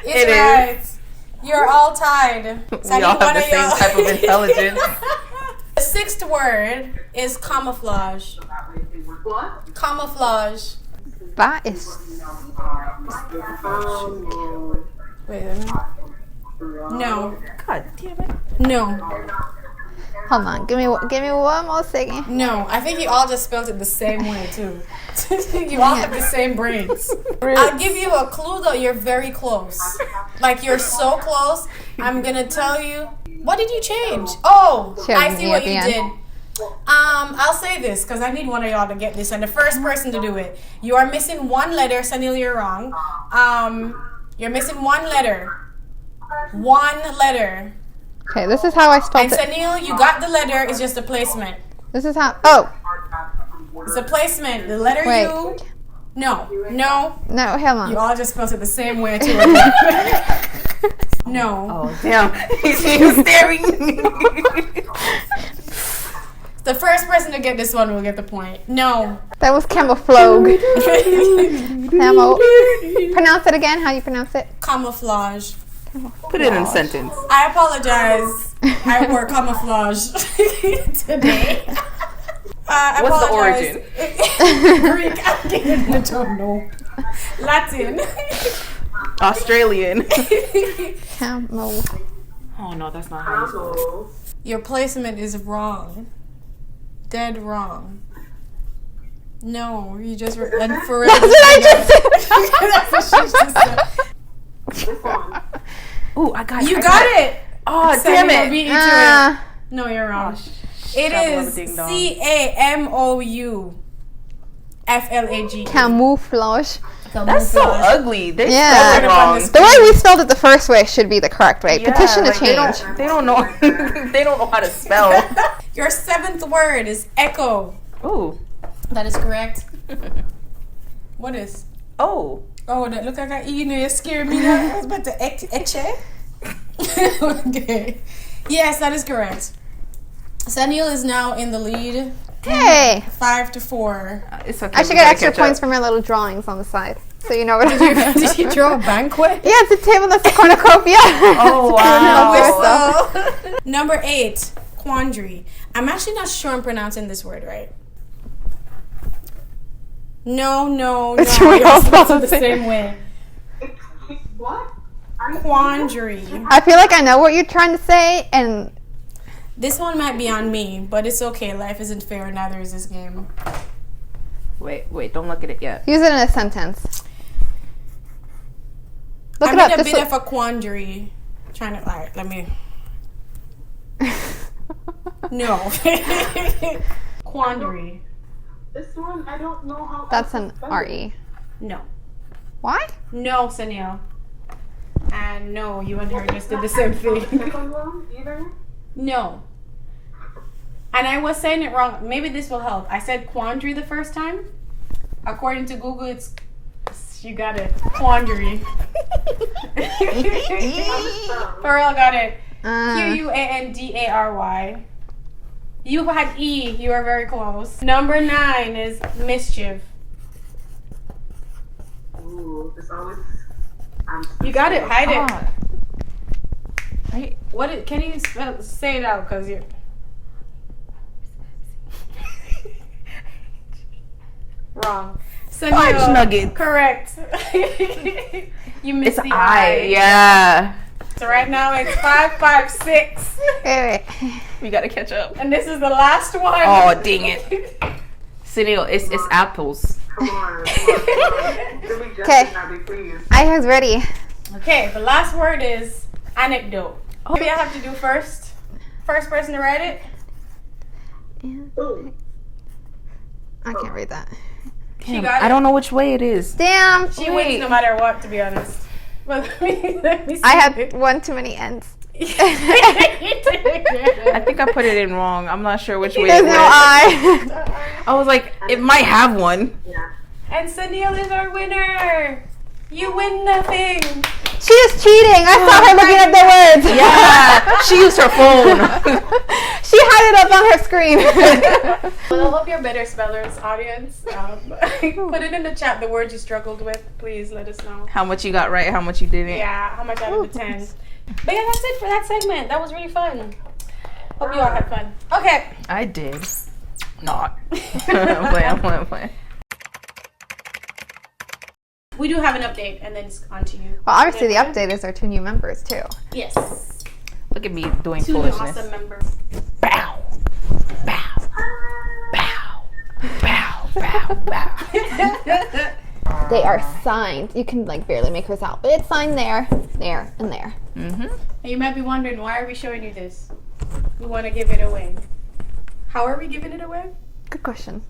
B: It's right. You're all tied.
E: We all have the same type of intelligence.
B: The sixth word is camouflage.
D: What?
B: Camouflage.
A: That is.
B: Wait a minute. No.
E: God damn it.
B: No.
A: Hold on. Give me one more second.
B: No. I think you all just spelled it the same way too. You all have the same brains. I'll give you a clue though. You're very close. Like you're so close. I'm gonna tell you. What did you change? Oh,
A: She had
B: I
A: me
B: see
A: at
B: what
A: the
B: you
A: end.
B: did. I'll say this because I need one of y'all to get this, and the first person to do it. You are missing one letter, Sanil. You're wrong. You're missing one letter. One letter.
A: Okay, this is how I
B: And
A: spelled it.
B: Sanil, you got the letter. It's just a placement.
A: This is how. Oh
B: It's a placement. The letter
A: Wait.
B: U. No.
A: no, hold
B: You
A: on.
B: all just spelled it the same way too. No.
E: Oh, damn. He's staring.
B: The first person to get this one will get the point. No.
A: That was camouflage. Camo. Pronounce it again. How you pronounce it?
B: Camouflage.
E: Put it in a sentence.
B: I apologize. I wore camouflage today.
E: What's the origin?
B: Greek. I don't know. Latin.
E: Australian.
A: Camo.
E: Oh no, that's not how you spell it.
D: Camo.
B: Your placement is wrong. Dead wrong. No, you just were and for real.
A: That's what I just said.
B: That's what she just said.
D: This one.
E: Ooh, I got it.
B: You got it.
E: Oh,
B: Sammy
E: damn
B: will
E: it.
B: beat you to it. No, you're wrong. It is CAMOUFLAG.
A: Camouflage.
E: That's so ugly. They
A: Yeah.
E: spelled it wrong.
A: The way we spelled it the first way should be the correct way.
E: Yeah,
A: Petition to
E: like,
A: change.
E: They don't know. They don't know how to spell.
B: Your seventh word is echo.
E: Ooh.
B: That is correct. What is?
E: Oh.
B: Oh, that look like I you know you scared me. I was about to eche. Okay. Yes, that is correct. Saniel is now in the lead.
A: Hey.
B: 5-4.
E: It's okay.
A: I should get extra points for my little drawings on the side. So you know what
B: Did you draw a banquet?
A: Yeah, it's a table that's a cornucopia.
E: Oh, wow.
B: Whistle. Number 8, quandary. I'm actually not sure I'm pronouncing this word right. No.
A: It's
B: You're
A: real
B: supposed to
A: close.
B: the same way.
D: What? Are you
B: Quandary.
A: I feel like I know what you're trying to say, and
B: This one might be on me, but it's okay. Life isn't fair, neither is this game.
E: Wait, don't look at it yet.
A: use it in a sentence. Look
B: I'm
A: it up.
B: in a
A: This
B: bit
A: will-
B: of a quandary. Trying to, alright, let me. No. Quandary.
D: This one, I don't know how.
A: That's
D: else
A: an
D: to spell
A: R-E.
B: No.
A: Why?
B: No, Sanil. And no, you and her just did the
D: it.
B: same
D: The
B: thing.
D: second one, either.
B: No. And I was saying it wrong. Maybe this will help. I said quandary the first time. According to Google, it's you got it. Quandary. Pharrell got it. Quandary. You had E. You are very close. Number 9 is mischief.
D: Ooh, it's always.
B: You got it. Hide it.
E: Ah. Right.
B: What? Can you say it out? Cause you're wrong.
E: Fudge nugget.
B: Correct. You missed
E: It's
B: the
E: I. Yeah.
B: So right now it's 5-5-6,
A: Wait.
E: We gotta catch up.
B: and this is the last one.
E: Oh, dang it. Sunil, it's apples.
D: Come on. Give me justice,
A: Okay.
D: Abby, please.
A: I was ready.
B: Okay, the last word is anecdote. Maybe I have to do first. First person to write it.
D: Ooh.
A: I can't read that.
B: She got it.
E: I don't know which way it is.
A: Damn.
B: She wins no matter what, to be honest. But let me see.
A: I had one too many ends.
E: I think I put it in wrong. I'm not sure which way
A: There's
E: it
A: no
E: went.
A: I.
E: I was like, it might have one.
D: Yeah.
B: And Sunil is our winner. You win nothing.
A: She is cheating. I saw her looking at the words.
E: Yeah, she used her phone.
A: She had it up on her screen.
B: Well, I hope you're better spellers, audience. Put it in the chat the words you struggled with. Please let us know.
E: How much you got right, how much you didn't.
B: Yeah, how much out of the 10? But yeah, that's it for that segment. That was really fun. Hope you all had fun. Okay.
E: I did. Not. I'm playing.
B: We do have an update, and then it's on to you.
A: Well, obviously the update is our 2 new members too.
B: Yes.
E: Look at me doing
B: 2 new
E: foolishness.
B: awesome members.
E: Bow. Bow. Bow. Bow. Bow. Bow.
A: They are signed. You can like barely make hers out, but it's signed there, there, and there.
E: Mm-hmm.
B: And you might be wondering, why are we showing you this? We want to give it away. How are we giving it away?
A: Good question.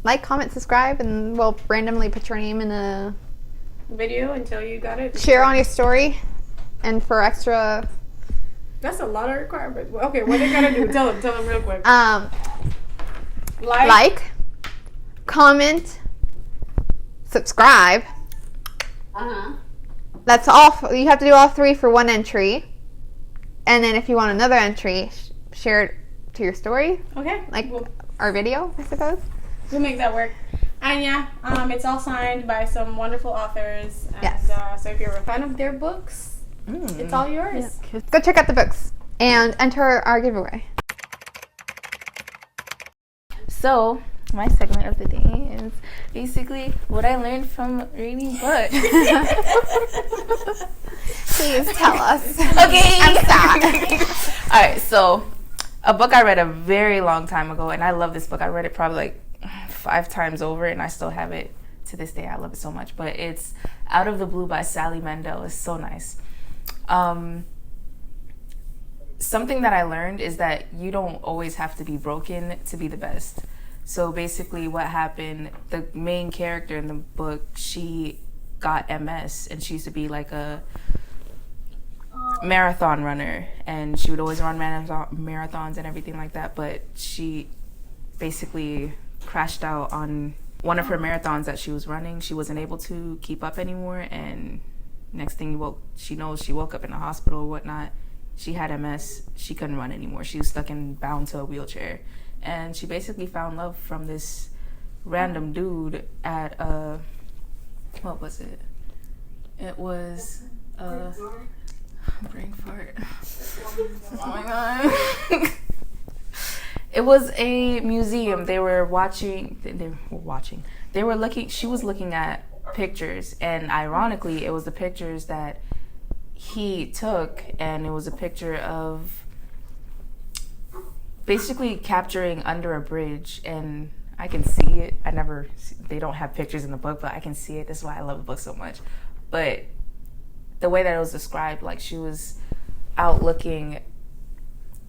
A: Like, comment, subscribe, and we'll randomly put your name in a
B: Video until you got it.
A: share on your story. And for extra,
B: That's a lot of requirements. Okay, what they gotta do? Tell them real quick.
A: like, comment, subscribe. That's all. You have to do all 3 for 1 entry. And then if you want another entry, share it to your story,
B: Okay.
A: like our video, I suppose.
B: We'll make that work. And yeah, it's all signed by some wonderful authors. And,
A: Yes.
B: So if you're a fan of their books, it's all yours.
A: Yeah. Go check out the books and enter our giveaway.
C: So, my segment of the day is basically what I learned from reading books.
A: Please tell us.
C: Okay.
A: I'm sad.
C: Alright, so a book I read a very long time ago, and I love this book. I read it probably like 5 times over, and I still have it to this day. I love it so much. But it's Out of the Blue by Sally Mandel. It's so nice. Something that I learned is that you don't always have to be broken to be the best. So basically what happened, the main character in the book, she got MS, and she used to be like a marathon runner, and she would always run marathons and everything like that, but she basically crashed out on one of her marathons that she was running. She wasn't able to keep up anymore, and next thing she woke up in a hospital or whatnot. She had MS. She couldn't run anymore. She was bound to a wheelchair. And she basically found love from this random dude at what was it? It was brain fart. Oh my god. It was a museum. They were looking, she was looking at pictures, and ironically it was the pictures that he took, and it was a picture of basically capturing under a bridge, and I can see it. They don't have pictures in the book, but I can see it. This is why I love the book so much. But the way that it was described, like she was out looking,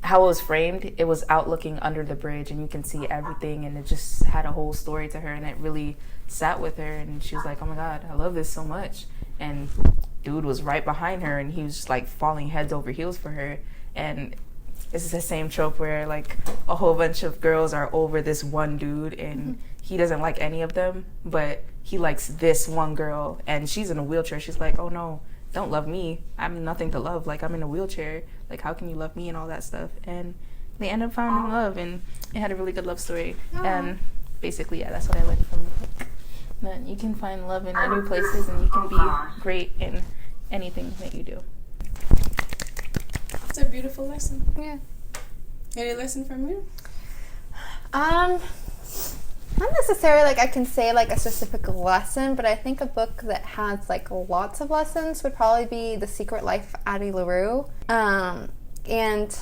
C: how it was framed, it was out looking under the bridge, and you can see everything, and it just had a whole story to her, and it really sat with her, and she was like, oh my god, I love this so much. And dude was right behind her, and he was just like falling heads over heels for her. And this is the same trope where like a whole bunch of girls are over this one dude, and he doesn't like any of them, but he likes this one girl, and she's in a wheelchair. She's like, oh no, don't love me. I'm nothing to love. Like, I'm in a wheelchair. Like, how can you love me and all that stuff? And they end up finding love, and it had a really good love story. And basically, yeah, that's what I learned from the book. That you can find love in new places, and you can be great in anything that you do.
B: It's a beautiful lesson.
A: Yeah.
B: Any lesson from you?
A: Not necessarily like I can say like a specific lesson, but I think a book that has like lots of lessons would probably be The Secret Life of Addie LaRue. And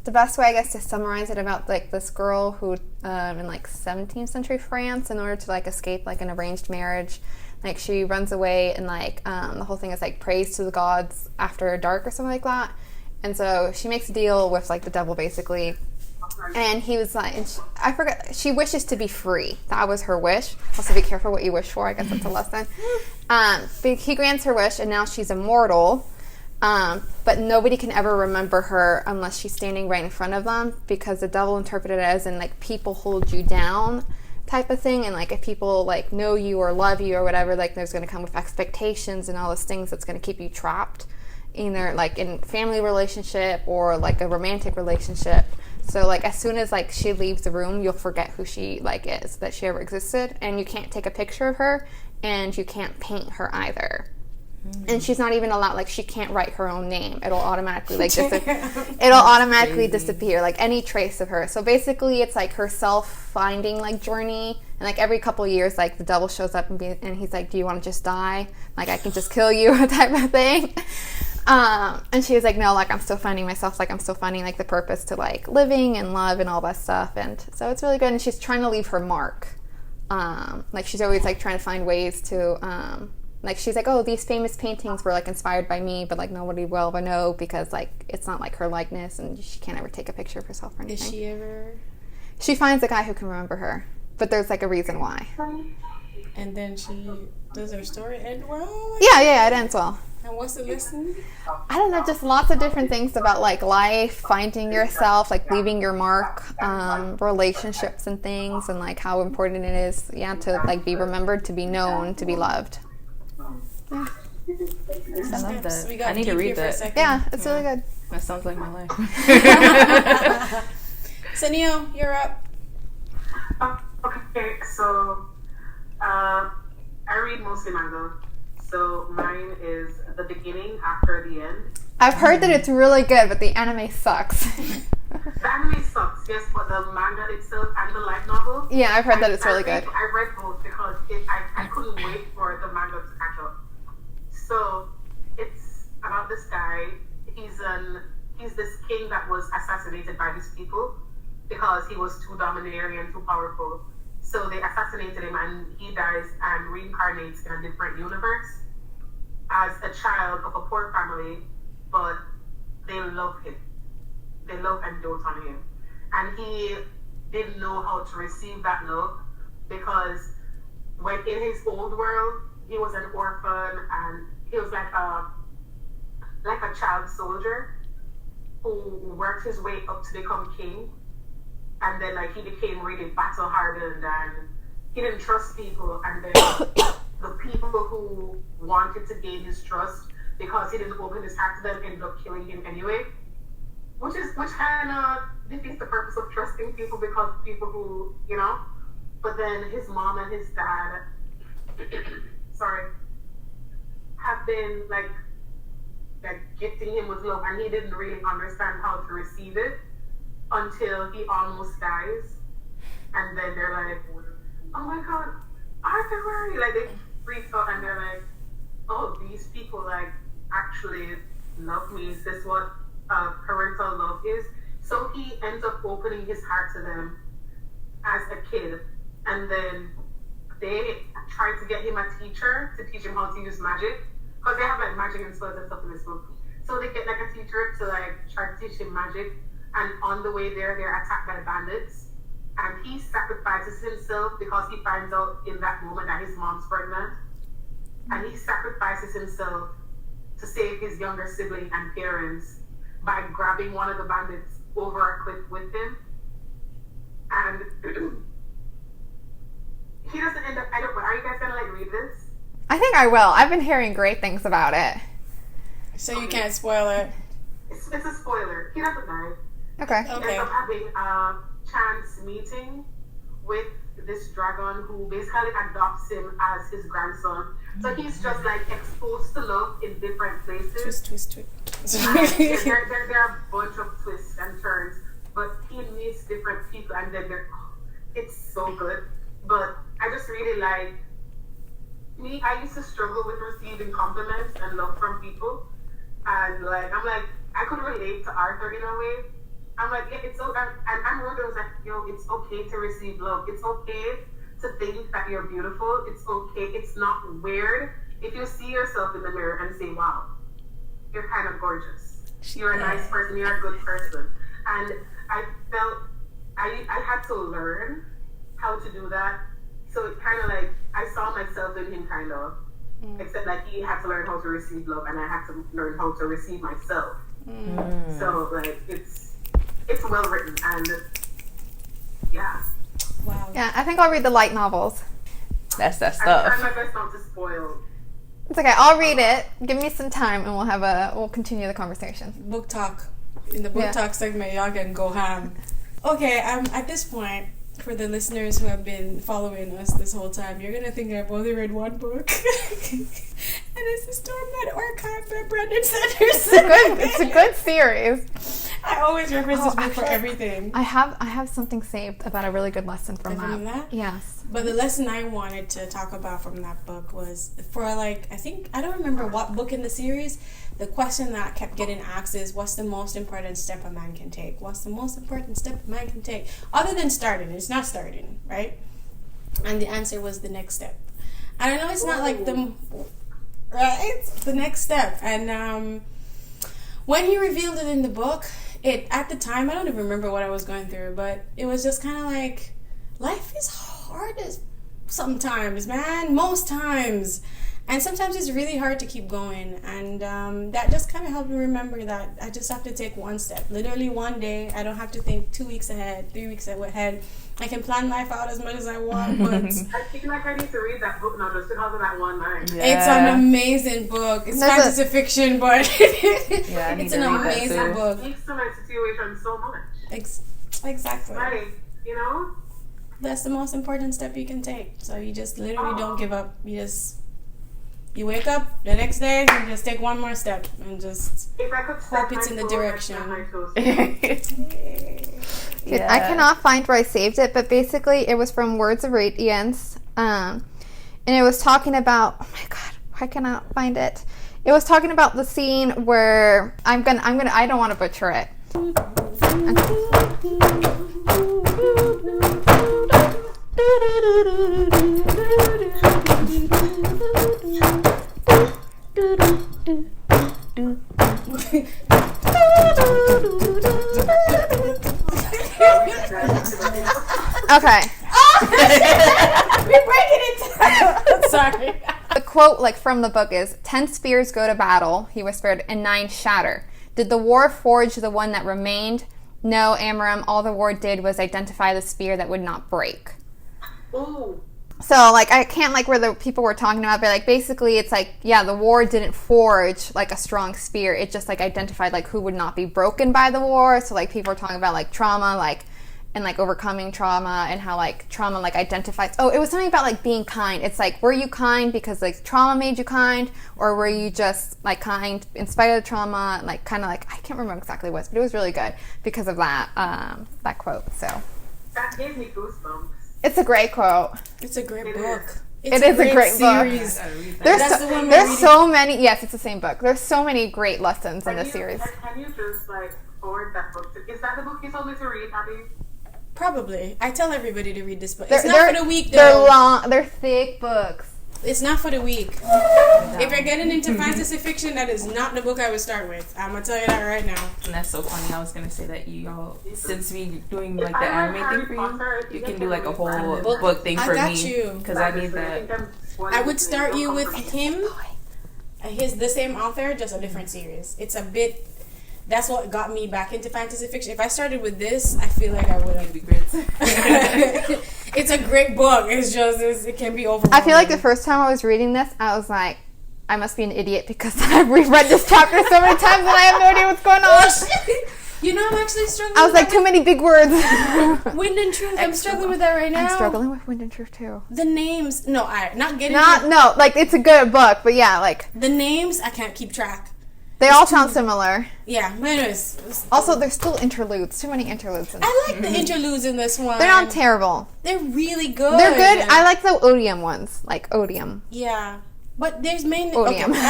A: the best way I guess to summarize it about like this girl who in like 17th century France, in order to like escape like an arranged marriage, like she runs away, and like the whole thing is like prays to the gods after dark or something like that. And so she makes a deal with like the devil basically. And he was like, I forgot, she wishes to be free. That was her wish. Also be careful what you wish for. I guess that's a lesson. But he grants her wish, and now she's immortal. But nobody can ever remember her unless she's standing right in front of them, because the devil interpreted it as in like people hold you down type of thing. And like if people like know you or love you or whatever, like there's going to come with expectations and all those things that's going to keep you trapped, either like in family relationship or like a romantic relationship. So like as soon as like she leaves the room, you'll forget who she like is, that she ever existed, and you can't take a picture of her, and you can't paint her either. And she's not even allowed, like she can't write her own name. It'll automatically like disappear, like any trace of her. So basically it's like her self-finding like journey, and like every couple years like the devil shows up and he's like, do you want to just die? Like I can just kill you type of thing. And she was like, no, like I'm still finding myself, like I'm still finding like the purpose to like living and love and all that stuff. And so it's really good, and she's trying to leave her mark. Like she's always like trying to find ways to like she's like, oh, these famous paintings were like inspired by me, but like nobody will ever know because like it's not like her likeness, and she can't ever take a picture of herself or anything.
B: Is she ever?
A: She finds a guy who can remember her, but there's like a reason why.
B: And then does her story end well?
A: Yeah, it ends well.
B: And what's the lesson?
A: I don't know, just lots of different things about like life, finding yourself, like leaving your mark, relationships and things, and like how important it is, to like be remembered, to be known, to be loved. Yeah.
C: I love that. I need to read that.
A: Yeah, it's really good.
E: That sounds like my life.
B: So Neo, you're up.
D: Okay, so I read mostly manga. So mine is the beginning after the end.
A: I've heard that it's really good, but the anime sucks.
D: The anime sucks, yes, but the manga itself and the light novel.
A: Yeah, I've heard that it's really good.
D: I read both because I couldn't wait for the manga to catch up. So it's about this guy. He's this king that was assassinated by his people because he was too domineering and too powerful. So they assassinated him and he dies and reincarnates in a different universe as a child of a poor family, but they love him. They love and dote on him. And he didn't know how to receive that love because when in his old world, he was an orphan and he was like a child soldier who worked his way up to become king. And then like he became really battle hardened and he didn't trust people. And then the people who wanted to gain his trust because he didn't open his heart to them ended up killing him anyway. Which kind of defeats the purpose of trusting people because people who, you know. But then his mom and his dad, have been like gifting him with love, and he didn't really understand how to receive it until he almost dies. And then they're like, "Oh my God, Arthur, where are you?" Like they freak out and they're like, "Oh, these people like actually love me. Is this what parental love is?" So he ends up opening his heart to them as a kid, and then they try to get him a teacher to teach him how to use magic because they have like magic and spells and stuff in this book. So they get like a teacher to like try to teach him magic, and on the way there, they're attacked by bandits, and he sacrifices himself because he finds out in that moment that his mom's pregnant, and he sacrifices himself to save his younger sibling and parents by grabbing one of the bandits over a cliff with him. And he doesn't end up, are you guys gonna like read this?
A: I think I will. I've been hearing great things about it.
B: So you can't spoil it.
D: It's a spoiler. He doesn't die.
A: Okay.
D: He ends up having a chance meeting with this dragon who basically adopts him as his grandson. So he's just like exposed to love in different places.
B: Twist.
D: There are a bunch of twists and turns, but he meets different people, and then it's so good. But I just really like me. I used to struggle with receiving compliments and love from people, and like I could relate to Arthur in a way. I'm like, yeah, it's so. And I'm one of those like, it's okay to receive love. It's okay to think that you're beautiful. It's okay. It's not weird if you see yourself in the mirror and say, "Wow, you're kind of gorgeous. You're a nice person. You're a good person." And I felt I had to learn how to do that. So it kind of like I saw myself in him, kind of. Except like he had to learn how to receive love, and I had to learn how to receive myself. So like it's well written, and yeah.
B: Wow.
A: Yeah, I think I'll read the light novels.
E: That's that
D: I
E: stuff.
D: try my best not to spoil.
A: It's okay. I'll read it. Give me some time, and we'll continue the conversation.
B: Book talk. In the book talk segment, y'all can go ham. Okay, at this point, for the listeners who have been following us this whole time, you're gonna think I've only read one book. And it's the Stormlight Archive by Brandon Sanderson.
A: It's a good series.
B: I always reference this book for everything.
A: I have something saved about a really good lesson from that. Yes.
B: But the lesson I wanted to talk about from that book was for I don't remember what book in the series, the question that kept getting asked is, what's the most important step a man can take? What's the most important step a man can take? Other than starting. It's not starting, right? And the answer was the next step. And I know it's not like the next step. And when he revealed it in the book, at the time, I don't even remember what I was going through, but it was just kind of like, life is hard as sometimes, man, most times. And sometimes it's really hard to keep going. And that just kind of helped me remember that I just have to take one step. Literally one day. I don't have to think 2 weeks ahead, 3 weeks ahead. I can plan life out as much as I want, but
D: I feel like I need to read that book now just because of that one line.
B: yeah. It's an amazing book. It's fantasy fiction, but it's an amazing book.
D: It speaks to my situation so much.
B: Exactly.
D: Right, you know?
B: That's the most important step you can take. So you just literally don't give up. You wake up the next day and just take one more step and just hope it's in the direction.
A: Yeah. I cannot find where I saved it, but basically it was from Words of Radiance, and it was talking about, oh my god, why cannot find it? It was talking about the scene where I don't want to butcher it. Okay.
B: We're breaking it. Sorry.
A: The quote, like, from the book is, 10 spears go to battle, he whispered, and 9 shatter. Did the war forge the one that remained? No, Amaram, all the war did was identify the spear that would not break.
D: Ooh.
A: So, like, I can't, like, where the people were talking about, but, like, basically it's like, yeah, the war didn't forge, like, a strong spear. It just, like, identified, like, who would not be broken by the war. So, like, people were talking about, like, trauma, like, and, like, overcoming trauma and how, like, trauma, like, identifies. Oh, it was something about, like, being kind. It's like, were you kind because, like, trauma made you kind, or were you just, like, kind in spite of the trauma? Like, kind of, like, I can't remember exactly what it was, but it was really good because of that, that quote. So
D: That gave me goosebumps.
A: it's a great quote.
B: It's a great book.
A: It is a great
B: series.
A: book.
B: There's
A: There's so many. Yes, it's the same book. There's so many great lessons in this series.
D: Can you just, like, forward that book? Is that the book you told me to read, Abby?
B: Probably. I tell everybody to read this book.
A: They're,
B: It's not for the week, though.
A: They're long. They're thick books.
B: It's not for the week. If you're getting into fantasy fiction, that is not the book I would start with. I'm gonna tell you that right now.
C: And that's so funny. I was gonna say that y'all, since we doing like the anime thing for you, you can do like a whole book thing for me because I need that.
B: I would start you with him. He's the same author, just a different series. It's a bit. That's what got me back into fantasy fiction. If I started with this, I feel like I would have. It's a great book. It's just it can be overwhelming.
A: I feel like the first time I was reading this, I was like, I must be an idiot because I've reread this chapter so many times and I have no idea what's going on.
B: You know, I'm actually struggling.
A: I was like, too many big words.
B: Wind and Truth. I'm struggling with that right now.
A: I'm struggling with Wind and Truth too.
B: The names. No, not getting.
A: No, like it's a good book, but yeah, like
B: the names I can't keep track.
A: They all sound similar.
B: Yeah, but anyways.
A: Also, there's still interludes. Too many interludes.
B: I like the interludes in this one.
A: They're not terrible.
B: They're really good.
A: They're good. I like the Odium ones. Like Odium.
B: Yeah. But there's mainly...
A: Odium.
B: Okay.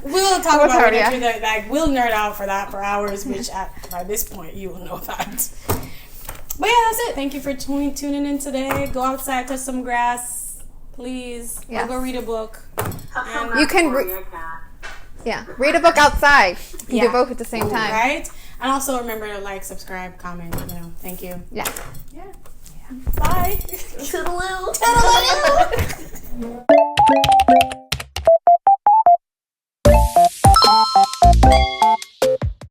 B: We'll talk
A: What's
B: about
A: Odium?
B: it. Like, we'll nerd out for that for hours, which by this point, you will know that. But yeah, that's it. Thank you for tuning in today. Go outside, touch some grass. Please.
A: Yes.
B: Go read a book.
A: You can... read a book outside. You do both at the same time.
B: Right? And also remember to like, subscribe, comment, Thank you.
A: Yeah.
B: Bye. Toodaloo. Toodaloo.